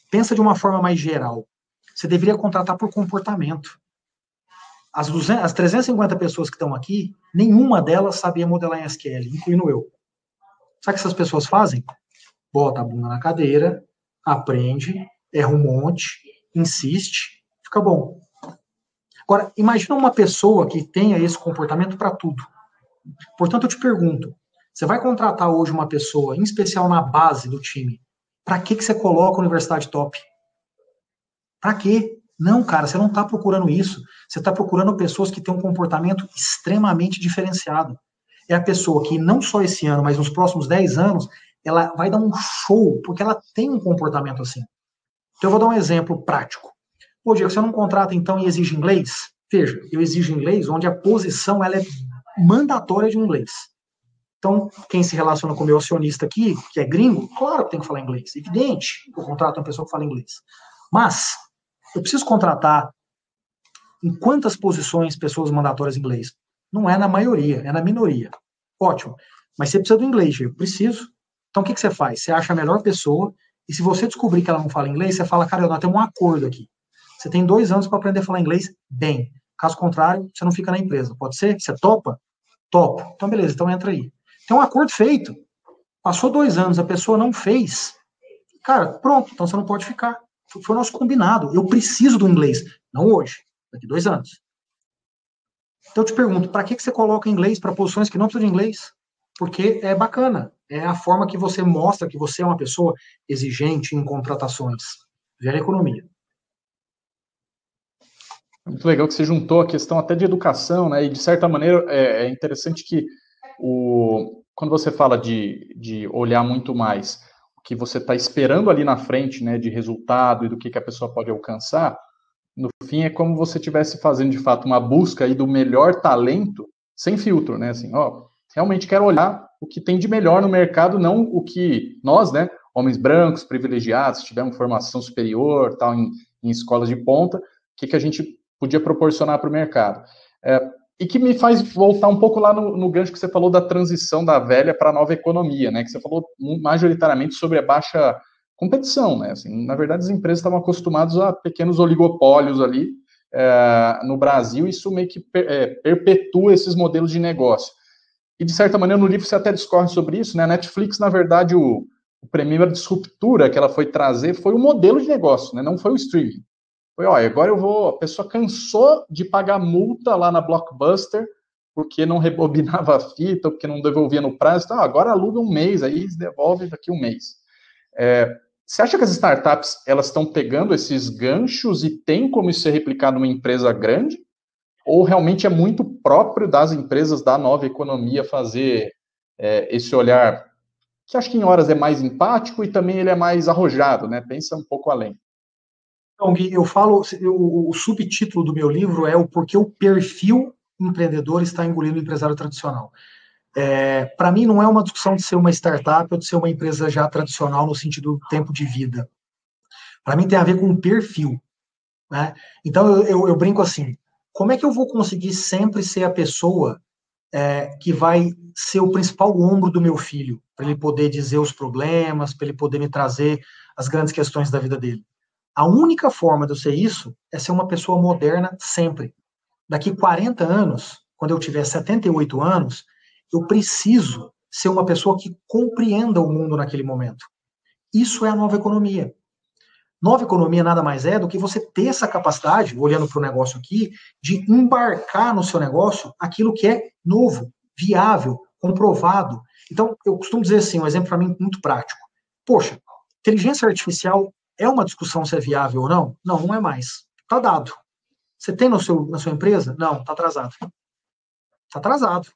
pensa de uma forma mais geral. Você deveria contratar por comportamento. As 350 pessoas que estão aqui, nenhuma delas sabia modelar em SQL, incluindo eu. Sabe o que essas pessoas fazem? Bota a bunda na cadeira, aprende, erra um monte, insiste, fica bom. Agora, imagina uma pessoa que tenha esse comportamento para tudo. Portanto, eu te pergunto, você vai contratar hoje uma pessoa, em especial na base do time, para que você coloca a universidade top? Para quê? Não, cara, você não está procurando isso. Você está procurando pessoas que têm um comportamento extremamente diferenciado. É a pessoa que não só esse ano, mas nos próximos 10 anos, ela vai dar um show, porque ela tem um comportamento assim. Então, eu vou dar um exemplo prático. Pô, Diego, você não contrata, então, e exige inglês? Veja, eu exijo inglês onde a posição ela é mandatória de inglês. Então, quem se relaciona com o meu acionista aqui, que é gringo, claro que tem que falar inglês. Evidente que eu contrato uma pessoa que fala inglês. Mas, eu preciso contratar em quantas posições pessoas mandatórias em inglês? Não é na maioria, é na minoria. Ótimo. Mas você precisa do inglês, eu preciso. Então, o que você faz? Você acha a melhor pessoa, e se você descobrir que ela não fala inglês, você fala, cara, nós temos um acordo aqui. Você tem 2 anos para aprender a falar inglês bem. Caso contrário, você não fica na empresa. Pode ser? Você topa? Topa. Então, beleza, então entra aí. Tem um acordo feito. Passou 2 anos, a pessoa não fez. Cara, pronto, então você não pode ficar. Foi o nosso combinado. Eu preciso do inglês. Não hoje, daqui 2 anos. Então eu te pergunto, para que você coloca inglês para posições que não precisam de inglês? Porque é bacana. É a forma que você mostra que você é uma pessoa exigente em contratações. Gera economia. Muito legal que você juntou a questão até de educação, né? E de certa maneira é interessante que quando você fala de olhar muito mais que você está esperando ali na frente, né, de resultado e do que a pessoa pode alcançar, no fim é como você estivesse fazendo de fato uma busca aí do melhor talento, sem filtro, né? Assim, ó, realmente quero olhar o que tem de melhor no mercado, não o que nós, né, homens brancos, privilegiados, tivemos formação superior, tal, em escolas de ponta, o que a gente podia proporcionar para o mercado. E que me faz voltar um pouco lá no gancho que você falou da transição da velha para a nova economia, né? Que você falou majoritariamente sobre a baixa competição, né? Assim, na verdade, as empresas estavam acostumadas a pequenos oligopólios ali no Brasil, e isso meio que perpetua esses modelos de negócio. E, de certa maneira, no livro você até discorre sobre isso, né? A Netflix, na verdade, o primeira disruptura que ela foi trazer foi o modelo de negócio, né? Não foi o streaming. Foi, ó, agora a pessoa cansou de pagar multa lá na Blockbuster porque não rebobinava a fita, porque não devolvia no prazo, então agora aluga um mês, aí devolve daqui um mês. Você acha que as startups elas estão pegando esses ganchos e tem como isso ser replicado numa empresa grande? Ou realmente é muito próprio das empresas da nova economia fazer esse olhar, que acho que em horas é mais empático e também ele é mais arrojado, né? Pensa um pouco além. Então, Gui, eu falo, o subtítulo do meu livro é o porquê o perfil empreendedor está engolindo o empresário tradicional. Para mim, não é uma discussão de ser uma startup ou de ser uma empresa já tradicional no sentido do tempo de vida. Para mim, tem a ver com o perfil. Né? Então, eu brinco assim: como é que eu vou conseguir sempre ser a pessoa que vai ser o principal ombro do meu filho, para ele poder dizer os problemas, para ele poder me trazer as grandes questões da vida dele? A única forma de eu ser isso é ser uma pessoa moderna sempre. Daqui 40 anos, quando eu tiver 78 anos, eu preciso ser uma pessoa que compreenda o mundo naquele momento. Isso é a nova economia. Nova economia nada mais é do que você ter essa capacidade, olhando para o negócio aqui, de embarcar no seu negócio aquilo que é novo, viável, comprovado. Então, eu costumo dizer assim, um exemplo para mim muito prático. Poxa, inteligência artificial é uma discussão se é viável ou não? Não, não é mais. Está dado. Você tem na sua empresa? Não, está atrasado. Está atrasado.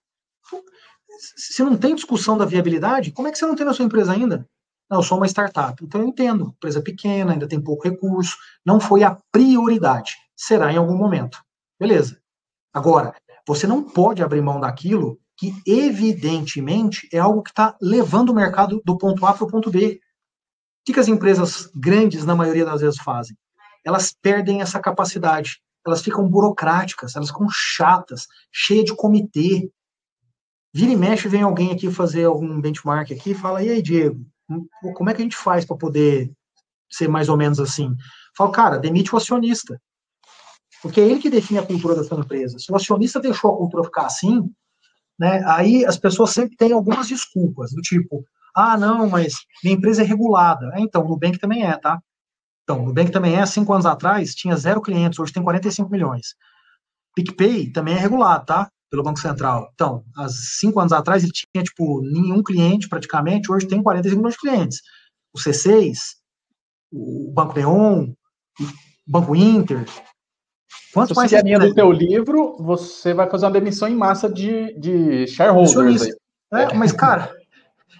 Se não tem discussão da viabilidade, como é que você não tem na sua empresa ainda? Não, eu sou uma startup. Então eu entendo. Empresa pequena, ainda tem pouco recurso. Não foi a prioridade. Será em algum momento. Beleza. Agora, você não pode abrir mão daquilo que, evidentemente, é algo que está levando o mercado do ponto A para o ponto B. O que as empresas grandes, na maioria das vezes, fazem? Elas perdem essa capacidade. Elas ficam burocráticas, elas ficam chatas, cheias de comitê. Vira e mexe, vem alguém aqui fazer algum benchmark aqui e fala: e aí, Diego, como é que a gente faz para poder ser mais ou menos assim? Fala, cara, demite o acionista. Porque é ele que define a cultura da sua empresa. Se o acionista deixou a cultura ficar assim, né, aí as pessoas sempre têm algumas desculpas, do tipo: ah, não, mas minha empresa é regulada. Então, o Nubank também é, tá? Então, o Nubank também é. 5 anos atrás tinha 0 clientes, hoje tem 45 milhões. PicPay também é regulado, tá? Pelo Banco Central. Então, há 5 anos atrás ele tinha, tipo, nenhum cliente praticamente, hoje tem 45 milhões de clientes. O C6, o Banco Neon, o Banco Inter. Quanto mais a linha do teu livro, você vai fazer uma demissão em massa de shareholders aí. Mas, cara,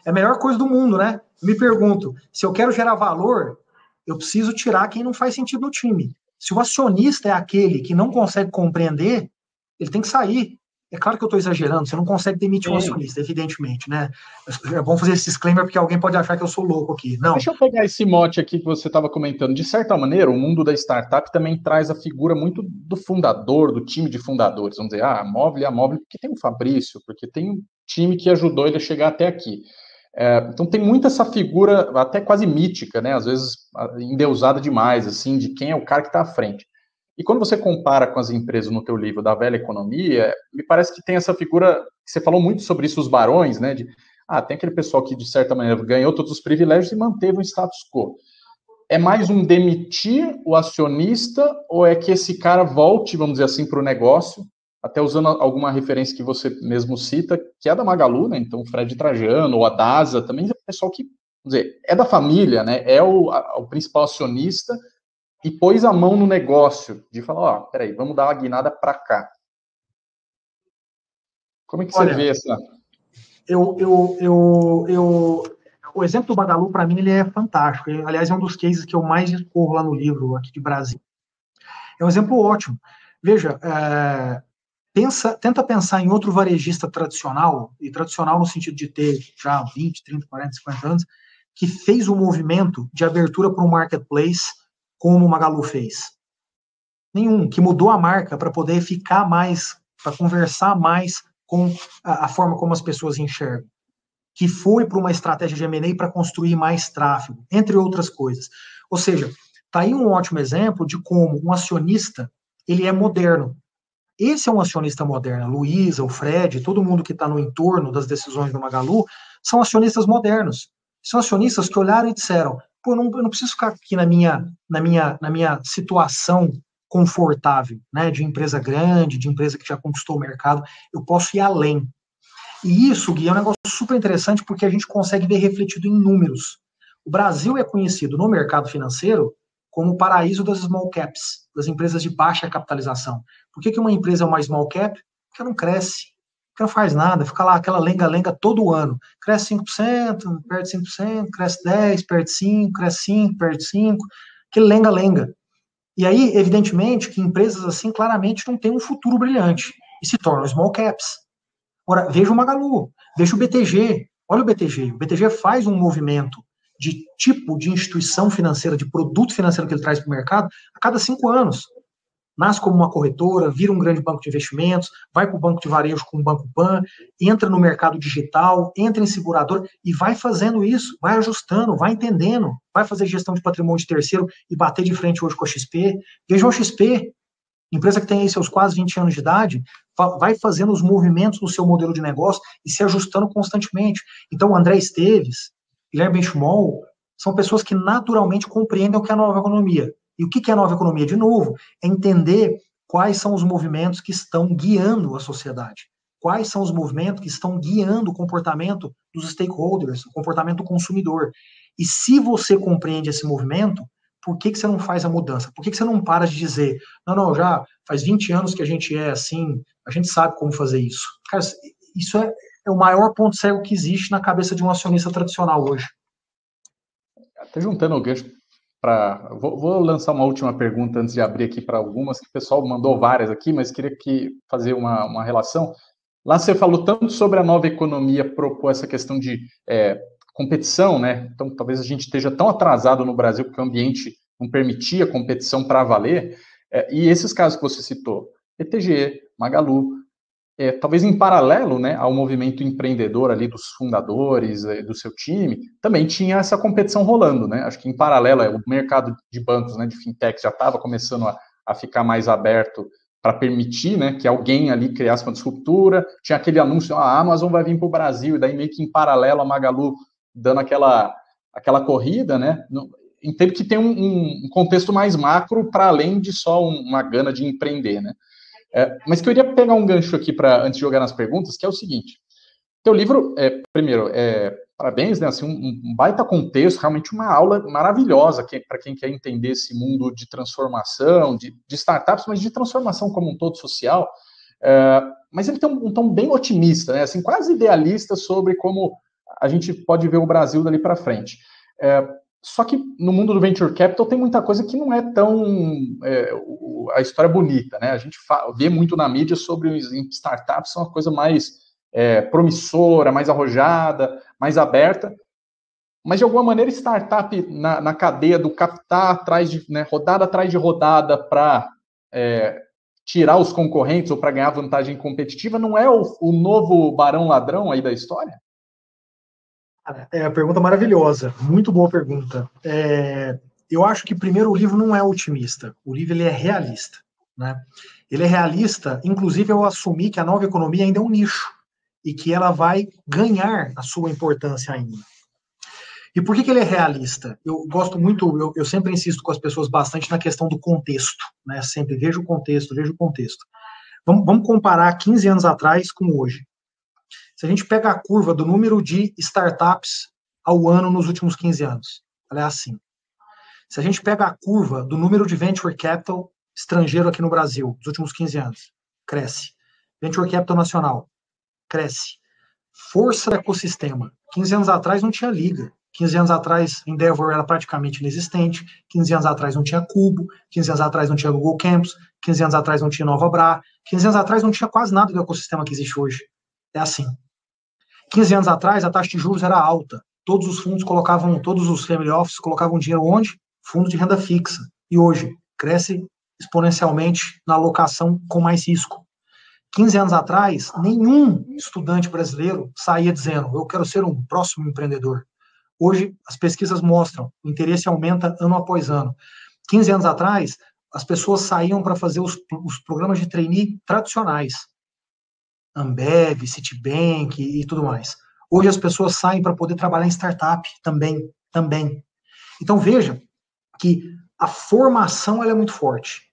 é a melhor coisa do mundo, né? Me pergunto, se eu quero gerar valor, eu preciso tirar quem não faz sentido no time. Se o acionista é aquele que não consegue compreender, ele tem que sair. É claro que eu estou exagerando, você não consegue demitir um acionista, evidentemente, né? É bom fazer esse disclaimer porque alguém pode achar que eu sou louco aqui. Não. Deixa eu pegar esse mote aqui que você estava comentando. De certa maneira, o mundo da startup também traz a figura muito do fundador, do time de fundadores. Vamos dizer, a Móvel é a Móvel porque tem o Fabrício, porque tem um time que ajudou ele a chegar até aqui. Então tem muito essa figura até quase mítica, né? Às vezes endeusada demais, assim, de quem é o cara que está à frente. E quando você compara com as empresas no teu livro da velha economia, me parece que tem essa figura, que você falou muito sobre isso, os barões, né? Tem aquele pessoal que, de certa maneira, ganhou todos os privilégios e manteve o status quo. É mais um demitir o acionista ou é que esse cara volte, vamos dizer assim, para o negócio, até usando alguma referência que você mesmo cita, que é da Magalu, né? Então, o Fred Trajano ou a DASA, também é pessoal que, vamos dizer, é da família, né? É o principal acionista e pôs a mão no negócio de falar, peraí, vamos dar uma guinada para cá. Como é que você vê essa... O exemplo do Magalu, para mim, ele é fantástico. Aliás, é um dos cases que eu mais discorro lá no livro, aqui de Brasil. É um exemplo ótimo. Veja, tenta pensar em outro varejista tradicional, e tradicional no sentido de ter já 20, 30, 40, 50 anos, que fez o movimento de abertura para um marketplace como o Magalu fez. Nenhum, que mudou a marca para poder ficar mais, para conversar mais com a forma como as pessoas enxergam, que foi para uma estratégia de M&A para construir mais tráfego, entre outras coisas. Ou seja, está aí um ótimo exemplo de como um acionista ele é moderno. Esse é um acionista moderno. A Luísa, o Fred, todo mundo que está no entorno das decisões do Magalu são acionistas modernos. São acionistas que olharam e disseram: pô, eu não preciso ficar aqui na minha situação confortável, né, de empresa grande, de empresa que já conquistou o mercado, eu posso ir além. E isso, Gui, é um negócio super interessante porque a gente consegue ver refletido em números. O Brasil é conhecido no mercado financeiro como o paraíso das small caps, das empresas de baixa capitalização. Por que uma empresa é uma small cap? Porque ela não cresce, porque não faz nada, fica lá aquela lenga-lenga todo ano. Cresce 5%, perde 5%, cresce 10%, perde 5%, cresce 5%, perde 5%, aquele lenga-lenga. E aí, evidentemente, que empresas assim claramente não têm um futuro brilhante e se tornam small caps. Agora, veja o Magalu, veja o BTG. Olha o BTG. O BTG faz um movimento de tipo de instituição financeira, de produto financeiro que ele traz para o mercado a cada 5 anos. Nasce como uma corretora, vira um grande banco de investimentos, vai para o banco de varejo com o Banco Pan, entra no mercado digital, entra em segurador e vai fazendo isso, vai ajustando, vai entendendo, vai fazer gestão de patrimônio de terceiro e bater de frente hoje com a XP. Vejam a XP, empresa que tem aí seus quase 20 anos de idade, vai fazendo os movimentos no seu modelo de negócio e se ajustando constantemente. Então, o André Esteves, Guilherme Benchimol, são pessoas que naturalmente compreendem o que é a nova economia. E o que é a nova economia? De novo, é entender quais são os movimentos que estão guiando a sociedade. Quais são os movimentos que estão guiando o comportamento dos stakeholders, o comportamento do consumidor. E se você compreende esse movimento, por que você não faz a mudança? Por que você não para de dizer, não, já faz 20 anos que a gente é assim, a gente sabe como fazer isso. Cara, isso é o maior ponto cego que existe na cabeça de um acionista tradicional hoje. Até juntando o gancho vou lançar uma última pergunta antes de abrir aqui para algumas, que o pessoal mandou várias aqui, mas queria fazer uma relação. Lá você falou tanto sobre a nova economia propor essa questão de competição, né? Então, talvez a gente esteja tão atrasado no Brasil porque o ambiente não permitia competição para valer. E esses casos que você citou, ETG, Magalu, talvez em paralelo, né, ao movimento empreendedor ali dos fundadores, do seu time, também tinha essa competição rolando, né? Acho que em paralelo, o mercado de bancos, né, de fintech já estava começando a ficar mais aberto para permitir, né, que alguém ali criasse uma disruptura. Tinha aquele anúncio, a Amazon vai vir para o Brasil, e daí meio que em paralelo a Magalu dando aquela corrida, né? Entendo que tem um contexto mais macro para além de só uma gana de empreender, né? Mas queria pegar um gancho aqui antes de jogar nas perguntas, que é o seguinte. Teu livro, primeiro, parabéns, né? Assim, um baita contexto, realmente uma aula maravilhosa para quem quer entender esse mundo de transformação, de startups, mas de transformação como um todo social. Mas ele tem um tom bem otimista, né? Assim, quase idealista sobre como a gente pode ver o Brasil dali para frente. Só que no mundo do venture capital tem muita coisa que não é tão a história bonita, né? A gente vê muito na mídia sobre startups, são uma coisa mais promissora, mais arrojada, mais aberta, mas de alguma maneira startup na cadeia do captar atrás de, né, rodada atrás de rodada para tirar os concorrentes ou para ganhar vantagem competitiva, não é o novo barão ladrão aí da história? É uma pergunta maravilhosa, muito boa pergunta. Eu acho que, primeiro, o livro não é otimista, o livro ele é realista. Né? Ele é realista, inclusive eu assumi que a nova economia ainda é um nicho e que ela vai ganhar a sua importância ainda. E por que ele é realista? Eu gosto muito, eu sempre insisto com as pessoas bastante na questão do contexto, né? Sempre vejo o contexto. Vamos comparar 15 anos atrás com hoje. Se a gente pega a curva do número de startups ao ano nos últimos 15 anos, ela é assim. Se a gente pega a curva do número de venture capital estrangeiro aqui no Brasil, nos últimos 15 anos, cresce. Venture capital nacional, cresce. Força do ecossistema. 15 anos atrás não tinha liga. 15 anos atrás, Endeavor era praticamente inexistente, 15 anos atrás não tinha Cubo, 15 anos atrás não tinha Google Campus, 15 anos atrás não tinha Nova Bra, 15 anos atrás não tinha quase nada do ecossistema que existe hoje. É assim. 15 anos atrás, a taxa de juros era alta. Todos os fundos colocavam, todos os family offices colocavam dinheiro onde? Fundo de renda fixa. E hoje, cresce exponencialmente na alocação com mais risco. 15 anos atrás, nenhum estudante brasileiro saía dizendo, eu quero ser um próximo empreendedor. Hoje, as pesquisas mostram, o interesse aumenta ano após ano. 15 anos atrás, as pessoas saíam para fazer os programas de trainee tradicionais. Ambev, Citibank e tudo mais. Hoje as pessoas saem para poder trabalhar em startup também. Então veja que a formação ela é muito forte.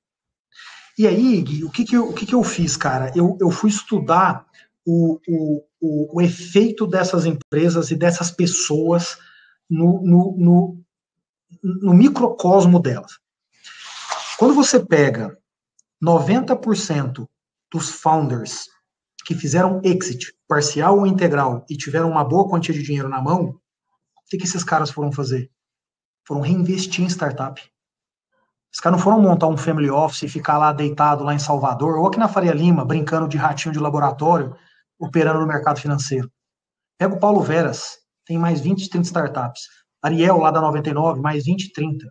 E aí, Gui, o que eu fiz, cara? Eu fui estudar o efeito dessas empresas e dessas pessoas no microcosmo delas. Quando você pega 90% dos founders que fizeram exit, parcial ou integral, e tiveram uma boa quantia de dinheiro na mão, o que esses caras foram fazer? Foram reinvestir em startup. Os caras não foram montar um family office e ficar lá deitado lá em Salvador, ou aqui na Faria Lima, brincando de ratinho de laboratório, operando no mercado financeiro. Pega o Paulo Veras, tem mais 20, 30 startups. Ariel, lá da 99, mais 20, 30.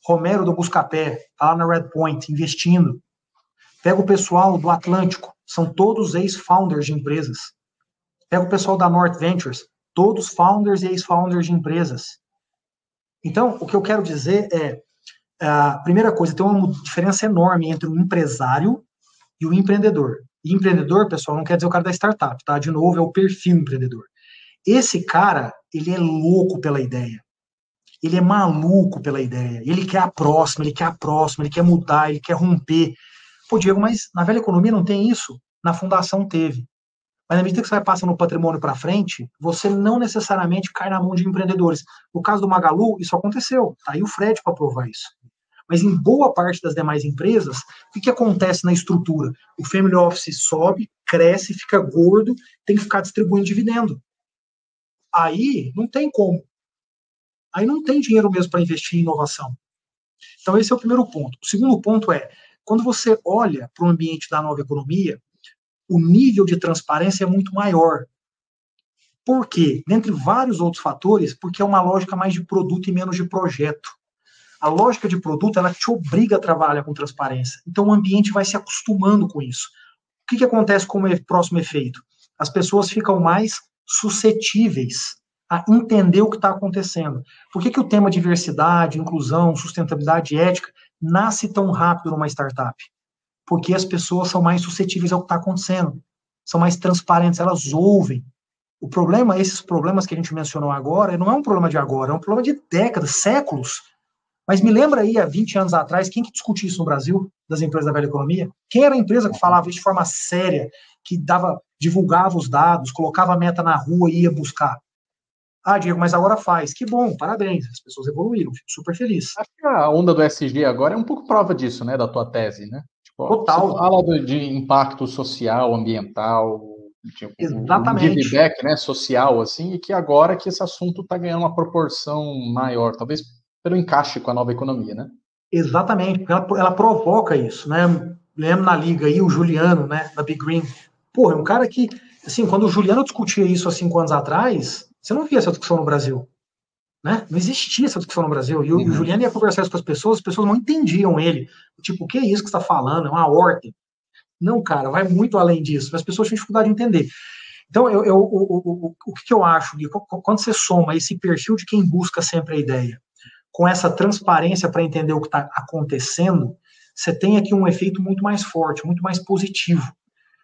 Romero do Buscapé, tá lá na Redpoint, investindo. Pega o pessoal do Atlântico, são todos ex-founders de empresas. Pega o pessoal da North Ventures, todos founders e ex-founders de empresas. Então, o que eu quero dizer é, a primeira coisa, tem uma diferença enorme entre o empresário e o empreendedor. E empreendedor, pessoal, não quer dizer o cara da startup, tá? De novo, é o perfil empreendedor. Esse cara, ele é louco pela ideia. Ele é maluco pela ideia. Ele quer a próxima, ele quer mudar, ele quer romper. Pô, Diego, mas na velha economia não tem isso? Na fundação teve. Mas na medida que você vai passando o patrimônio para frente, você não necessariamente cai na mão de empreendedores. No caso do Magalu, isso aconteceu. Tá aí o Fred para provar isso. Mas em boa parte das demais empresas, o que acontece na estrutura? O family office sobe, cresce, fica gordo, tem que ficar distribuindo dividendo. Aí não tem como. Aí não tem dinheiro mesmo para investir em inovação. Então esse é o primeiro ponto. O segundo ponto é, quando você olha para o ambiente da nova economia, o nível de transparência é muito maior. Por quê? Dentre vários outros fatores, porque é uma lógica mais de produto e menos de projeto. A lógica de produto, ela te obriga a trabalhar com transparência. Então o ambiente vai se acostumando com isso. O que acontece como próximo efeito? As pessoas ficam mais suscetíveis a entender o que está acontecendo. Por que o tema diversidade, inclusão, sustentabilidade e ética nasce tão rápido numa startup? Porque as pessoas são mais suscetíveis ao que está acontecendo, são mais transparentes, elas ouvem. O problema, esses problemas que a gente mencionou agora, não é um problema de agora, é um problema de décadas, séculos. Mas me lembra aí, há 20 anos atrás, quem que discutia isso no Brasil, das empresas da velha economia? Quem era a empresa que falava isso de forma séria, que divulgava os dados, colocava a meta na rua e ia buscar? Ah, Diego, mas agora faz. Que bom, parabéns, as pessoas evoluíram, fico super feliz. Acho que a onda do SG agora é um pouco prova disso, né, da tua tese, né? Tipo, Total. Você fala de impacto social, ambiental, tipo, exatamente. Um give back, né, social, assim, e que agora que esse assunto está ganhando uma proporção maior, talvez pelo encaixe com a nova economia, né? Exatamente, porque ela provoca isso, né? Lembro na liga aí, o Juliano, né, da Big Green. Pô, é um cara que, assim, quando o Juliano discutia isso há 5 anos atrás, você não via essa discussão no Brasil, né? Não existia essa discussão no Brasil. E o Juliano ia conversar isso com as pessoas não entendiam ele. Tipo, o que é isso que você está falando? É uma horta. Não, cara, vai muito além disso. As pessoas tinham dificuldade de entender. Então, o que eu acho, Gui, quando você soma esse perfil de quem busca sempre a ideia, com essa transparência para entender o que está acontecendo, você tem aqui um efeito muito mais forte, muito mais positivo.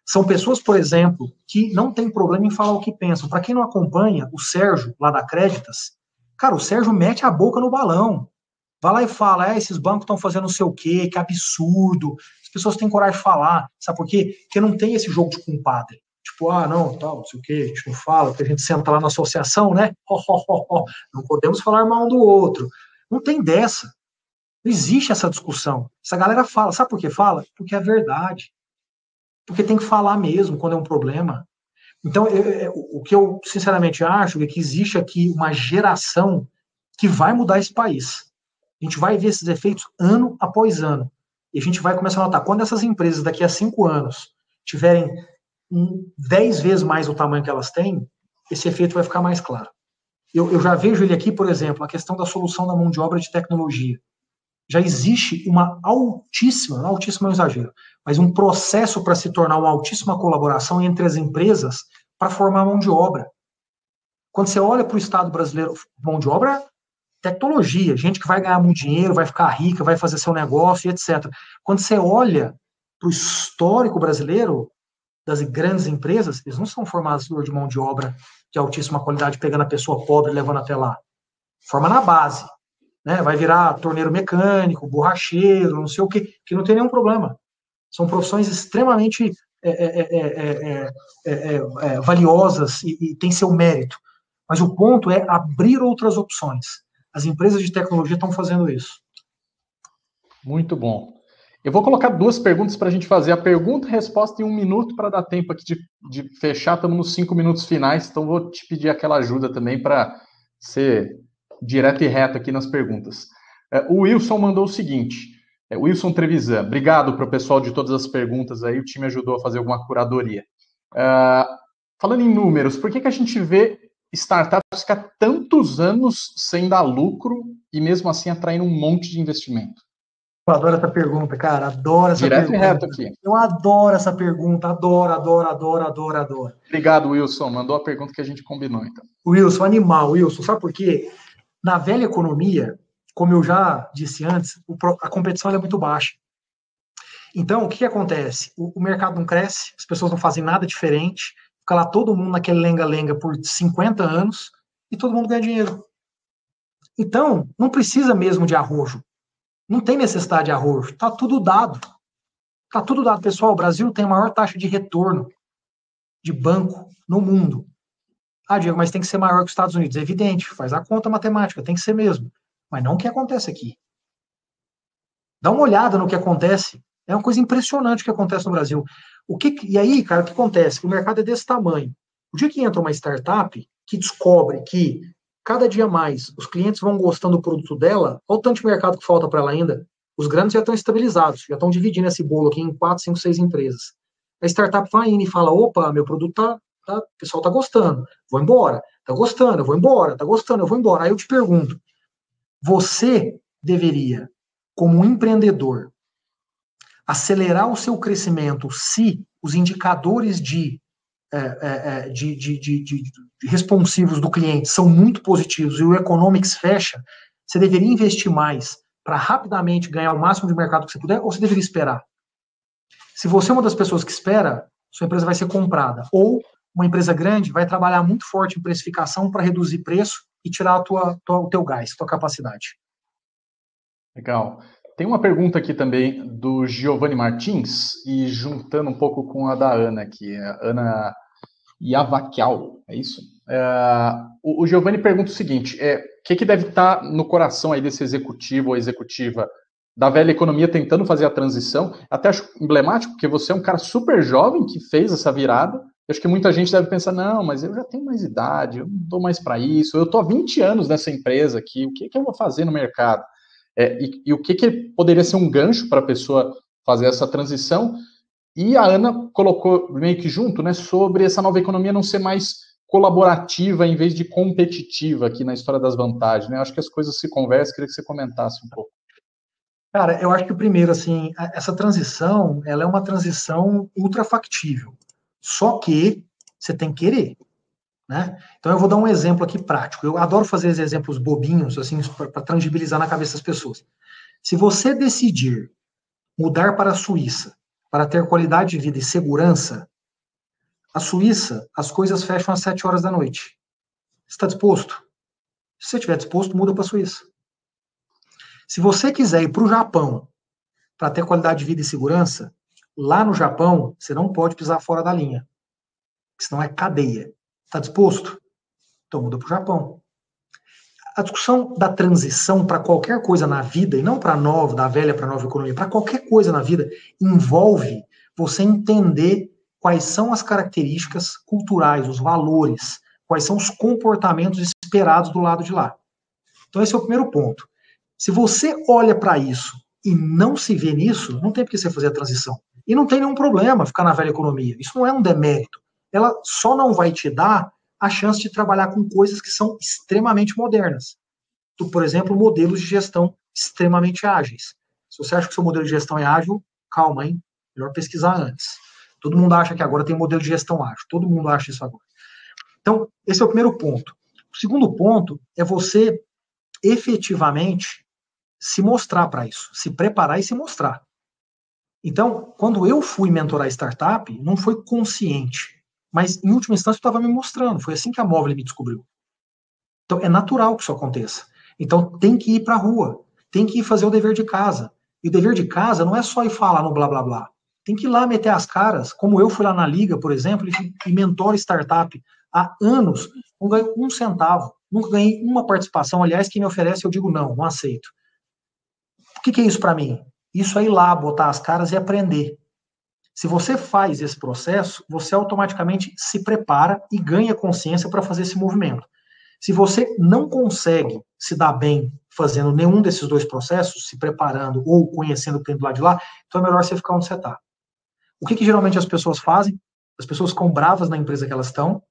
São pessoas, por exemplo, que não tem problema em falar o que pensam. Para quem não acompanha, o Sérgio, lá da Créditas, cara, o Sérgio mete a boca no balão. Vai lá e fala, esses bancos estão fazendo não sei o quê, que absurdo. As pessoas têm coragem de falar. Sabe por quê? Porque não tem esse jogo de compadre. Tipo, não, tal, não sei o quê, a gente não fala, porque a gente senta lá na associação, né? Não podemos falar mal um do outro. Não tem dessa. Não existe essa discussão. Essa galera fala. Sabe por que fala? Porque é verdade. Porque tem que falar mesmo quando é um problema. Então, o que eu sinceramente acho é que existe aqui uma geração que vai mudar esse país. A gente vai ver esses efeitos ano após ano. E a gente vai começar a notar, quando essas empresas daqui a 5 anos tiverem 10 vezes mais o tamanho que elas têm, esse efeito vai ficar mais claro. Eu já vejo ele aqui, por exemplo, a questão da solução da mão de obra de tecnologia. Já existe uma altíssima é um exagero, mas um processo para se tornar uma altíssima colaboração entre as empresas para formar mão de obra. Quando você olha para o Estado brasileiro, mão de obra, tecnologia, gente que vai ganhar muito dinheiro, vai ficar rica, vai fazer seu negócio, etc. Quando você olha para o histórico brasileiro das grandes empresas, eles não são formados de mão de obra de altíssima qualidade, pegando a pessoa pobre e levando até lá. Forma na base. Né? Vai virar torneiro mecânico, borracheiro, não sei o quê, que não tem nenhum problema. São profissões extremamente valiosas e têm seu mérito. Mas o ponto é abrir outras opções. As empresas de tecnologia estão fazendo isso. Muito bom. Eu vou colocar 2 perguntas para a gente fazer a pergunta e resposta em 1 minuto para dar tempo aqui de fechar. Estamos nos 5 minutos finais, então vou te pedir aquela ajuda também para ser direto e reto aqui nas perguntas. O Wilson mandou o seguinte, Wilson Trevisan, obrigado para o pessoal de todas as perguntas aí, o time ajudou a fazer alguma curadoria. Falando em números, por que a gente vê startups ficar tantos anos sem dar lucro e mesmo assim atraindo um monte de investimento? Eu adoro essa pergunta, cara, adoro essa pergunta. Direto e reto aqui. Eu adoro essa pergunta, adoro. Obrigado, Wilson, mandou a pergunta que a gente combinou, então. Wilson, animal, Wilson, sabe por quê? Na velha economia, como eu já disse antes, a competição é muito baixa. Então, o que acontece? O mercado não cresce, as pessoas não fazem nada diferente, fica lá todo mundo naquele lenga-lenga por 50 anos e todo mundo ganha dinheiro. Então, não precisa mesmo de arrojo. Não tem necessidade de arrojo. Está tudo dado. Está tudo dado. Pessoal, o Brasil tem a maior taxa de retorno de banco no mundo. Ah, Diego, mas tem que ser maior que os Estados Unidos. É evidente, faz a conta matemática, tem que ser mesmo. Mas não o que acontece aqui. Dá uma olhada no que acontece. É uma coisa impressionante o que acontece no Brasil. E aí, cara, o que acontece? O mercado é desse tamanho. O dia que entra uma startup que descobre que cada dia mais os clientes vão gostando do produto dela, olha o tanto de mercado que falta para ela ainda. Os grandes já estão estabilizados, já estão dividindo esse bolo aqui em 4, 5, 6 empresas. A startup vai indo e fala, opa, meu produto o pessoal está gostando, vou embora. Está gostando, eu vou embora. Está gostando, eu vou embora. Aí eu te pergunto, você deveria, como um empreendedor, acelerar o seu crescimento se os indicadores de responsivos do cliente são muito positivos e o economics fecha, você deveria investir mais para rapidamente ganhar o máximo de mercado que você puder, ou você deveria esperar? Se você é uma das pessoas que espera, sua empresa vai ser comprada. Ou uma empresa grande vai trabalhar muito forte em precificação para reduzir preço e tirar o teu gás, a tua capacidade. Legal. Tem uma pergunta aqui também do Giovanni Martins, e juntando um pouco com a da Ana aqui, a Ana Yavakial, é isso? O Giovanni pergunta o seguinte, o que deve estar no coração aí desse executivo ou executiva da velha economia tentando fazer a transição? Até acho emblemático, porque você é um cara super jovem que fez essa virada. Eu acho que muita gente deve pensar, não, mas eu já tenho mais idade, eu não estou mais para isso, eu estou há 20 anos nessa empresa aqui, o que eu vou fazer no mercado? E o que poderia ser um gancho para a pessoa fazer essa transição? E a Ana colocou meio que junto, né, sobre essa nova economia não ser mais colaborativa em vez de competitiva aqui na história das vantagens, né? Eu acho que as coisas se conversam, queria que você comentasse um pouco. Cara, eu acho que primeiro, assim, essa transição, ela é uma transição ultra factível. Só que você tem que querer, né? Então eu vou dar um exemplo aqui prático. Eu adoro fazer esses exemplos bobinhos, assim, para tangibilizar na cabeça das pessoas. Se você decidir mudar para a Suíça para ter qualidade de vida e segurança, a Suíça, as coisas fecham às 7 horas da noite. Você está disposto? Se você estiver disposto, muda para a Suíça. Se você quiser ir para o Japão para ter qualidade de vida e segurança, lá no Japão, você não pode pisar fora da linha. Senão é cadeia. Está disposto? Então muda para o Japão. A discussão da transição para qualquer coisa na vida, e não para nova, da velha para nova economia, para qualquer coisa na vida, envolve você entender quais são as características culturais, os valores, quais são os comportamentos esperados do lado de lá. Então, esse é o primeiro ponto. Se você olha para isso e não se vê nisso, não tem por que você fazer a transição. E não tem nenhum problema ficar na velha economia. Isso não é um demérito. Ela só não vai te dar a chance de trabalhar com coisas que são extremamente modernas. Por exemplo, modelos de gestão extremamente ágeis. Se você acha que o seu modelo de gestão é ágil, calma, hein? Melhor pesquisar antes. Todo mundo acha que agora tem modelo de gestão ágil. Todo mundo acha isso agora. Então, esse é o primeiro ponto. O segundo ponto é você efetivamente se mostrar para isso, se preparar e se mostrar. Então, quando eu fui mentorar startup, não foi consciente, mas em última instância eu estava me mostrando, foi assim que a Movile me descobriu. Então, é natural que isso aconteça. Então, tem que ir para a rua, tem que ir fazer o dever de casa. E o dever de casa não é só ir falar no blá blá blá. Tem que ir lá meter as caras, como eu fui lá na Liga, por exemplo, e mentoro startup há anos, não ganho um centavo, nunca ganhei uma participação. Aliás, quem me oferece, eu digo não aceito. O que é isso para mim? Isso é ir lá, botar as caras e aprender. Se você faz esse processo, você automaticamente se prepara e ganha consciência para fazer esse movimento. Se você não consegue se dar bem fazendo nenhum desses dois processos, se preparando ou conhecendo o que tem do lado de lá, então é melhor você ficar onde você está. O que geralmente as pessoas fazem? As pessoas ficam bravas na empresa que elas estão,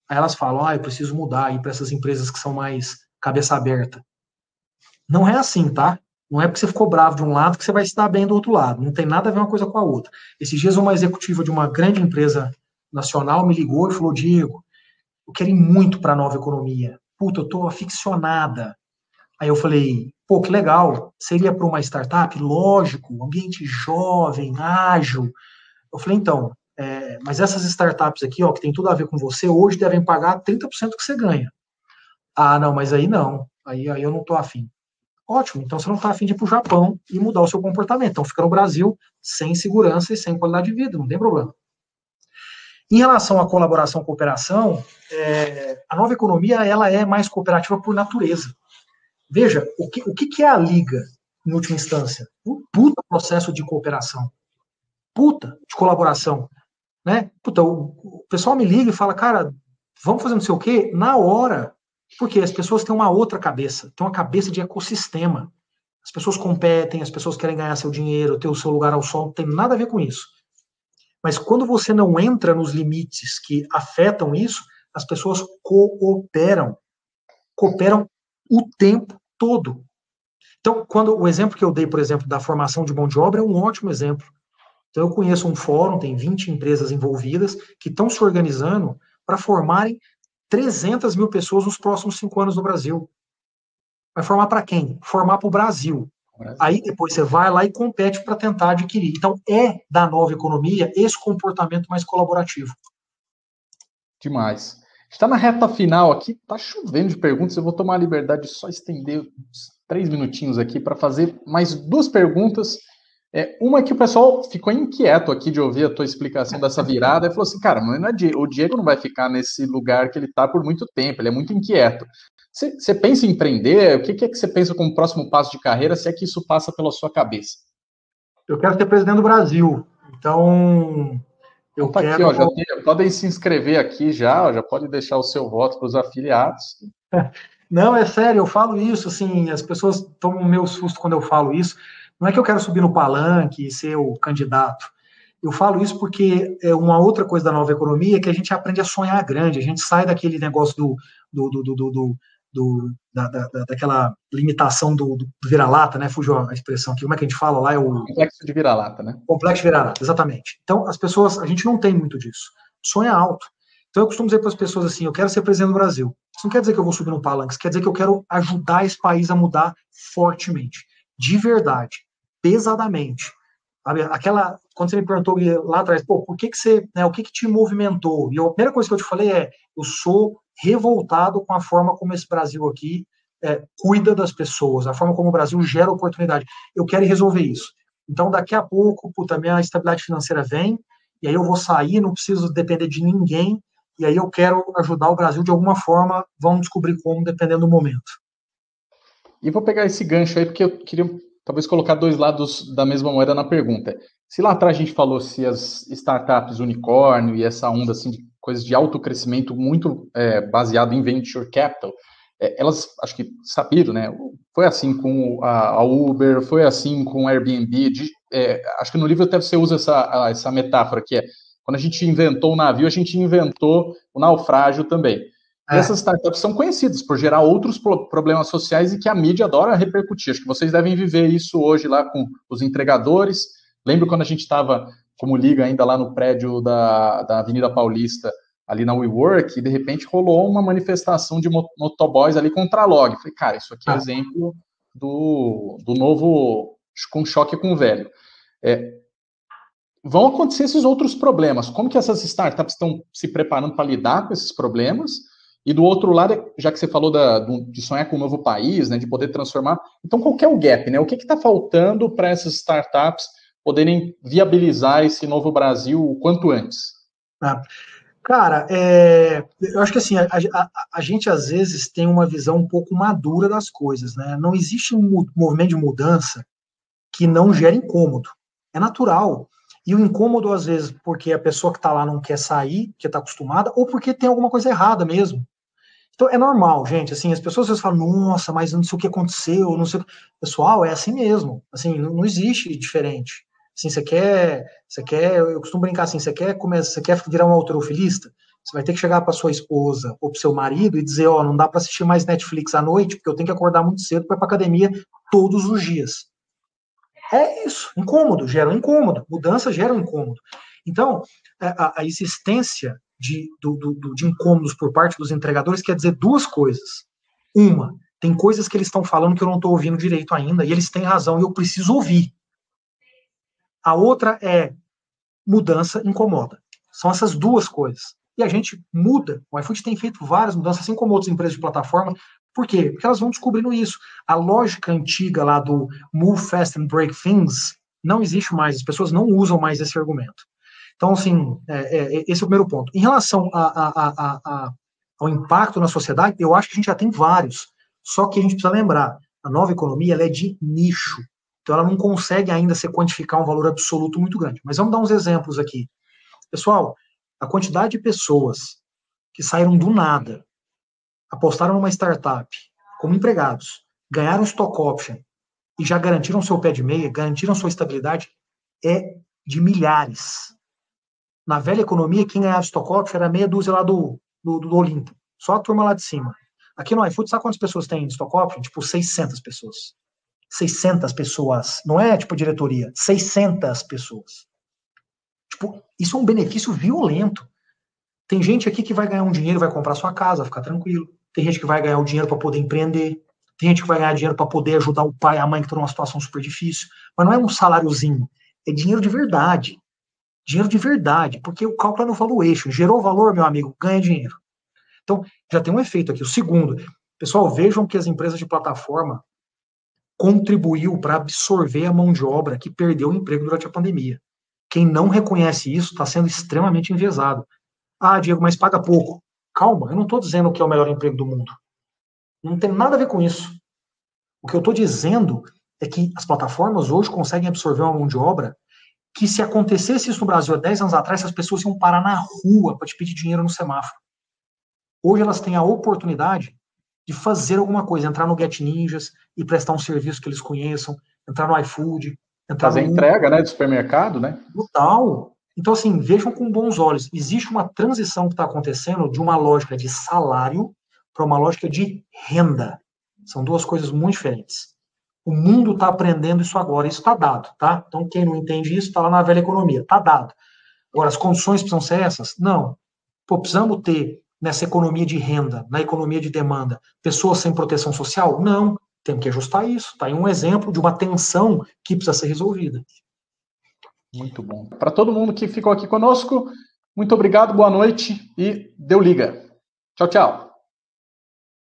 aí elas falam, eu preciso mudar, ir para essas empresas que são mais cabeça aberta. Não é assim, tá? Não é porque você ficou bravo de um lado que você vai se dar bem do outro lado. Não tem nada a ver uma coisa com a outra. Esses dias uma executiva de uma grande empresa nacional me ligou e falou, Diego, eu quero ir muito para a nova economia. Puta, eu tô aficionada. Aí eu falei, pô, que legal. Você iria para uma startup? Lógico, ambiente jovem, ágil. Eu falei, então, mas essas startups aqui, ó, que tem tudo a ver com você, hoje devem pagar 30% do que você ganha. Ah, não, mas aí não. Aí eu não tô afim. Ótimo, então você não está afim de ir para o Japão e mudar o seu comportamento. Então fica no Brasil sem segurança e sem qualidade de vida, não tem problema. Em relação à colaboração e cooperação, a nova economia ela é mais cooperativa por natureza. Veja, o que é a Liga, em última instância? Um puta processo de cooperação. Puta de colaboração. Né? Puta, o pessoal me liga e fala, cara, vamos fazer não sei o quê? Na hora. Porque as pessoas têm uma outra cabeça, têm uma cabeça de ecossistema. As pessoas competem, as pessoas querem ganhar seu dinheiro, ter o seu lugar ao sol, não tem nada a ver com isso. Mas quando você não entra nos limites que afetam isso, as pessoas cooperam o tempo todo. Então, quando o exemplo que eu dei, por exemplo, da formação de mão de obra é um ótimo exemplo. Então, eu conheço um fórum, tem 20 empresas envolvidas que estão se organizando para formarem 300 mil pessoas nos próximos 5 anos no Brasil. Vai formar para quem? Formar para o Brasil. Aí depois você vai lá e compete para tentar adquirir. Então é da nova economia esse comportamento mais colaborativo. Demais. Está na reta final aqui, está chovendo de perguntas, eu vou tomar a liberdade de só estender uns 3 minutinhos aqui para fazer mais 2 perguntas. Uma que o pessoal ficou inquieto aqui de ouvir a tua explicação dessa virada e falou assim, cara, mas o Diego não vai ficar nesse lugar que ele está por muito tempo, ele é muito inquieto. Você pensa em empreender? O que é que você pensa como próximo passo de carreira, se é que isso passa pela sua cabeça? Eu quero ser presidente do Brasil, então eu tá quero... Aqui, ó, podem se inscrever aqui já pode deixar o seu voto para os afiliados. Não, é sério, eu falo isso, assim, as pessoas tomam o meu susto quando eu falo isso. Não é que eu quero subir no palanque e ser o candidato. Eu falo isso porque é uma outra coisa da nova economia que a gente aprende a sonhar grande, a gente sai daquele negócio daquela limitação do vira-lata, né? Fugiu a expressão aqui, como é que a gente fala lá? É o complexo de vira-lata, né? Complexo de vira-lata, exatamente. Então, as pessoas, a gente não tem muito disso. Sonha alto. Então, eu costumo dizer para as pessoas assim, eu quero ser presidente do Brasil. Isso não quer dizer que eu vou subir no palanque, isso quer dizer que eu quero ajudar esse país a mudar fortemente, de verdade, pesadamente. Quando você me perguntou lá atrás, por que você, né, o que te movimentou? E a primeira coisa que eu te falei eu sou revoltado com a forma como esse Brasil aqui cuida das pessoas, a forma como o Brasil gera oportunidade. Eu quero resolver isso. Então, daqui a pouco, minha estabilidade financeira vem, e aí eu vou sair, não preciso depender de ninguém, e aí eu quero ajudar o Brasil de alguma forma, vamos descobrir como, dependendo do momento. E vou pegar esse gancho aí, porque eu queria talvez colocar 2 lados da mesma moeda na pergunta. se lá atrás a gente falou se as startups unicórnio e essa onda assim, de coisas de alto crescimento muito baseado em venture capital, elas, acho que sabido, né? Foi assim com a Uber, foi assim com o Airbnb. Acho que no livro até você usa essa metáfora, que é quando a gente inventou o navio, a gente inventou o naufrágio também. E essas startups são conhecidas por gerar outros problemas sociais e que a mídia adora repercutir. Acho que vocês devem viver isso hoje lá com os entregadores. Lembro quando a gente estava como liga ainda lá no prédio da Avenida Paulista, ali na WeWork, e de repente rolou uma manifestação de motoboys ali contra a Log. Falei, cara, isso aqui é exemplo do novo com choque com o velho. Vão acontecer esses outros problemas. Como que essas startups estão se preparando para lidar com esses problemas? E do outro lado, já que você falou de sonhar com um novo país, né, de poder transformar, então qual que é o gap, né? O que está faltando para essas startups poderem viabilizar esse novo Brasil o quanto antes? Cara, eu acho que assim, a gente às vezes tem uma visão um pouco madura das coisas, né? Não existe um movimento de mudança que não gere incômodo. É natural. E o incômodo, às vezes, porque a pessoa que está lá não quer sair, porque está acostumada, ou porque tem alguma coisa errada mesmo. Então é normal, gente. Assim, as pessoas às vezes falam, nossa, mas não sei o que aconteceu, não sei. Pessoal, é assim mesmo. Assim, não existe diferente. Assim, você quer, eu costumo brincar assim, você quer virar um halterofilista? Você vai ter que chegar para sua esposa ou para seu marido e dizer, ó, não dá para assistir mais Netflix à noite, porque eu tenho que acordar muito cedo para ir para academia todos os dias. É isso, incômodo, gera um incômodo, mudança gera um incômodo. Então, a existência de incômodos por parte dos entregadores quer dizer duas coisas. Uma, tem coisas que eles estão falando que eu não estou ouvindo direito ainda, e eles têm razão e eu preciso ouvir. A outra é mudança incomoda. São essas duas coisas. E a gente muda. O iFood tem feito várias mudanças, assim como outras empresas de plataforma. Por quê? Porque elas vão descobrindo isso. A lógica antiga lá do move fast and break things não existe mais. As pessoas não usam mais esse argumento. Então, assim, esse é o primeiro ponto. Em relação ao impacto na sociedade, eu acho que a gente já tem vários. Só que a gente precisa lembrar, a nova economia ela é de nicho. Então, ela não consegue ainda se quantificar um valor absoluto muito grande. Mas vamos dar uns exemplos aqui. Pessoal, a quantidade de pessoas que saíram do nada, apostaram numa startup como empregados, ganharam stock option e já garantiram seu pé de meia, garantiram sua estabilidade, é de milhares. Na velha economia, quem ganhava stock option era meia dúzia lá do Olimpo. Só a turma lá de cima. Aqui no iFood, sabe quantas pessoas tem stock option? Tipo, 600 pessoas. 600 pessoas. Não é tipo diretoria. 600 pessoas. Tipo, isso é um benefício violento. Tem gente aqui que vai ganhar um dinheiro, vai comprar sua casa, ficar tranquilo. Tem gente que vai ganhar o dinheiro para poder empreender. Tem gente que vai ganhar dinheiro para poder ajudar o pai e a mãe que estão numa situação super difícil. Mas não é um saláriozinho. É dinheiro de verdade. Dinheiro de verdade. Porque o cálculo é no valuation. Gerou valor, meu amigo, ganha dinheiro. Então, já tem um efeito aqui. O segundo, pessoal, vejam que as empresas de plataforma contribuiu para absorver a mão de obra que perdeu o emprego durante a pandemia. Quem não reconhece isso está sendo extremamente enviesado. Ah, Diego, mas paga pouco. Calma, eu não estou dizendo que é o melhor emprego do mundo. Não tem nada a ver com isso. O que eu estou dizendo é que as plataformas hoje conseguem absorver uma mão de obra que, se acontecesse isso no Brasil há 10 anos atrás, as pessoas iam parar na rua para te pedir dinheiro no semáforo. Hoje elas têm a oportunidade de fazer alguma coisa, entrar no Get Ninjas e prestar um serviço que eles conheçam, entrar no iFood, fazer entrega, né, do supermercado, né? Total. Então, assim, vejam com bons olhos. Existe uma transição que está acontecendo de uma lógica de salário para uma lógica de renda. São duas coisas muito diferentes. O mundo está aprendendo isso agora. Isso está dado, tá? Então, quem não entende isso está lá na velha economia. Está dado. Agora, as condições precisam ser essas? Não. Pô, precisamos ter, nessa economia de renda, na economia de demanda, pessoas sem proteção social? Não. Temos que ajustar isso. Está aí um exemplo de uma tensão que precisa ser resolvida. Muito bom. Para todo mundo que ficou aqui conosco, muito obrigado, boa noite e deu liga. Tchau, tchau.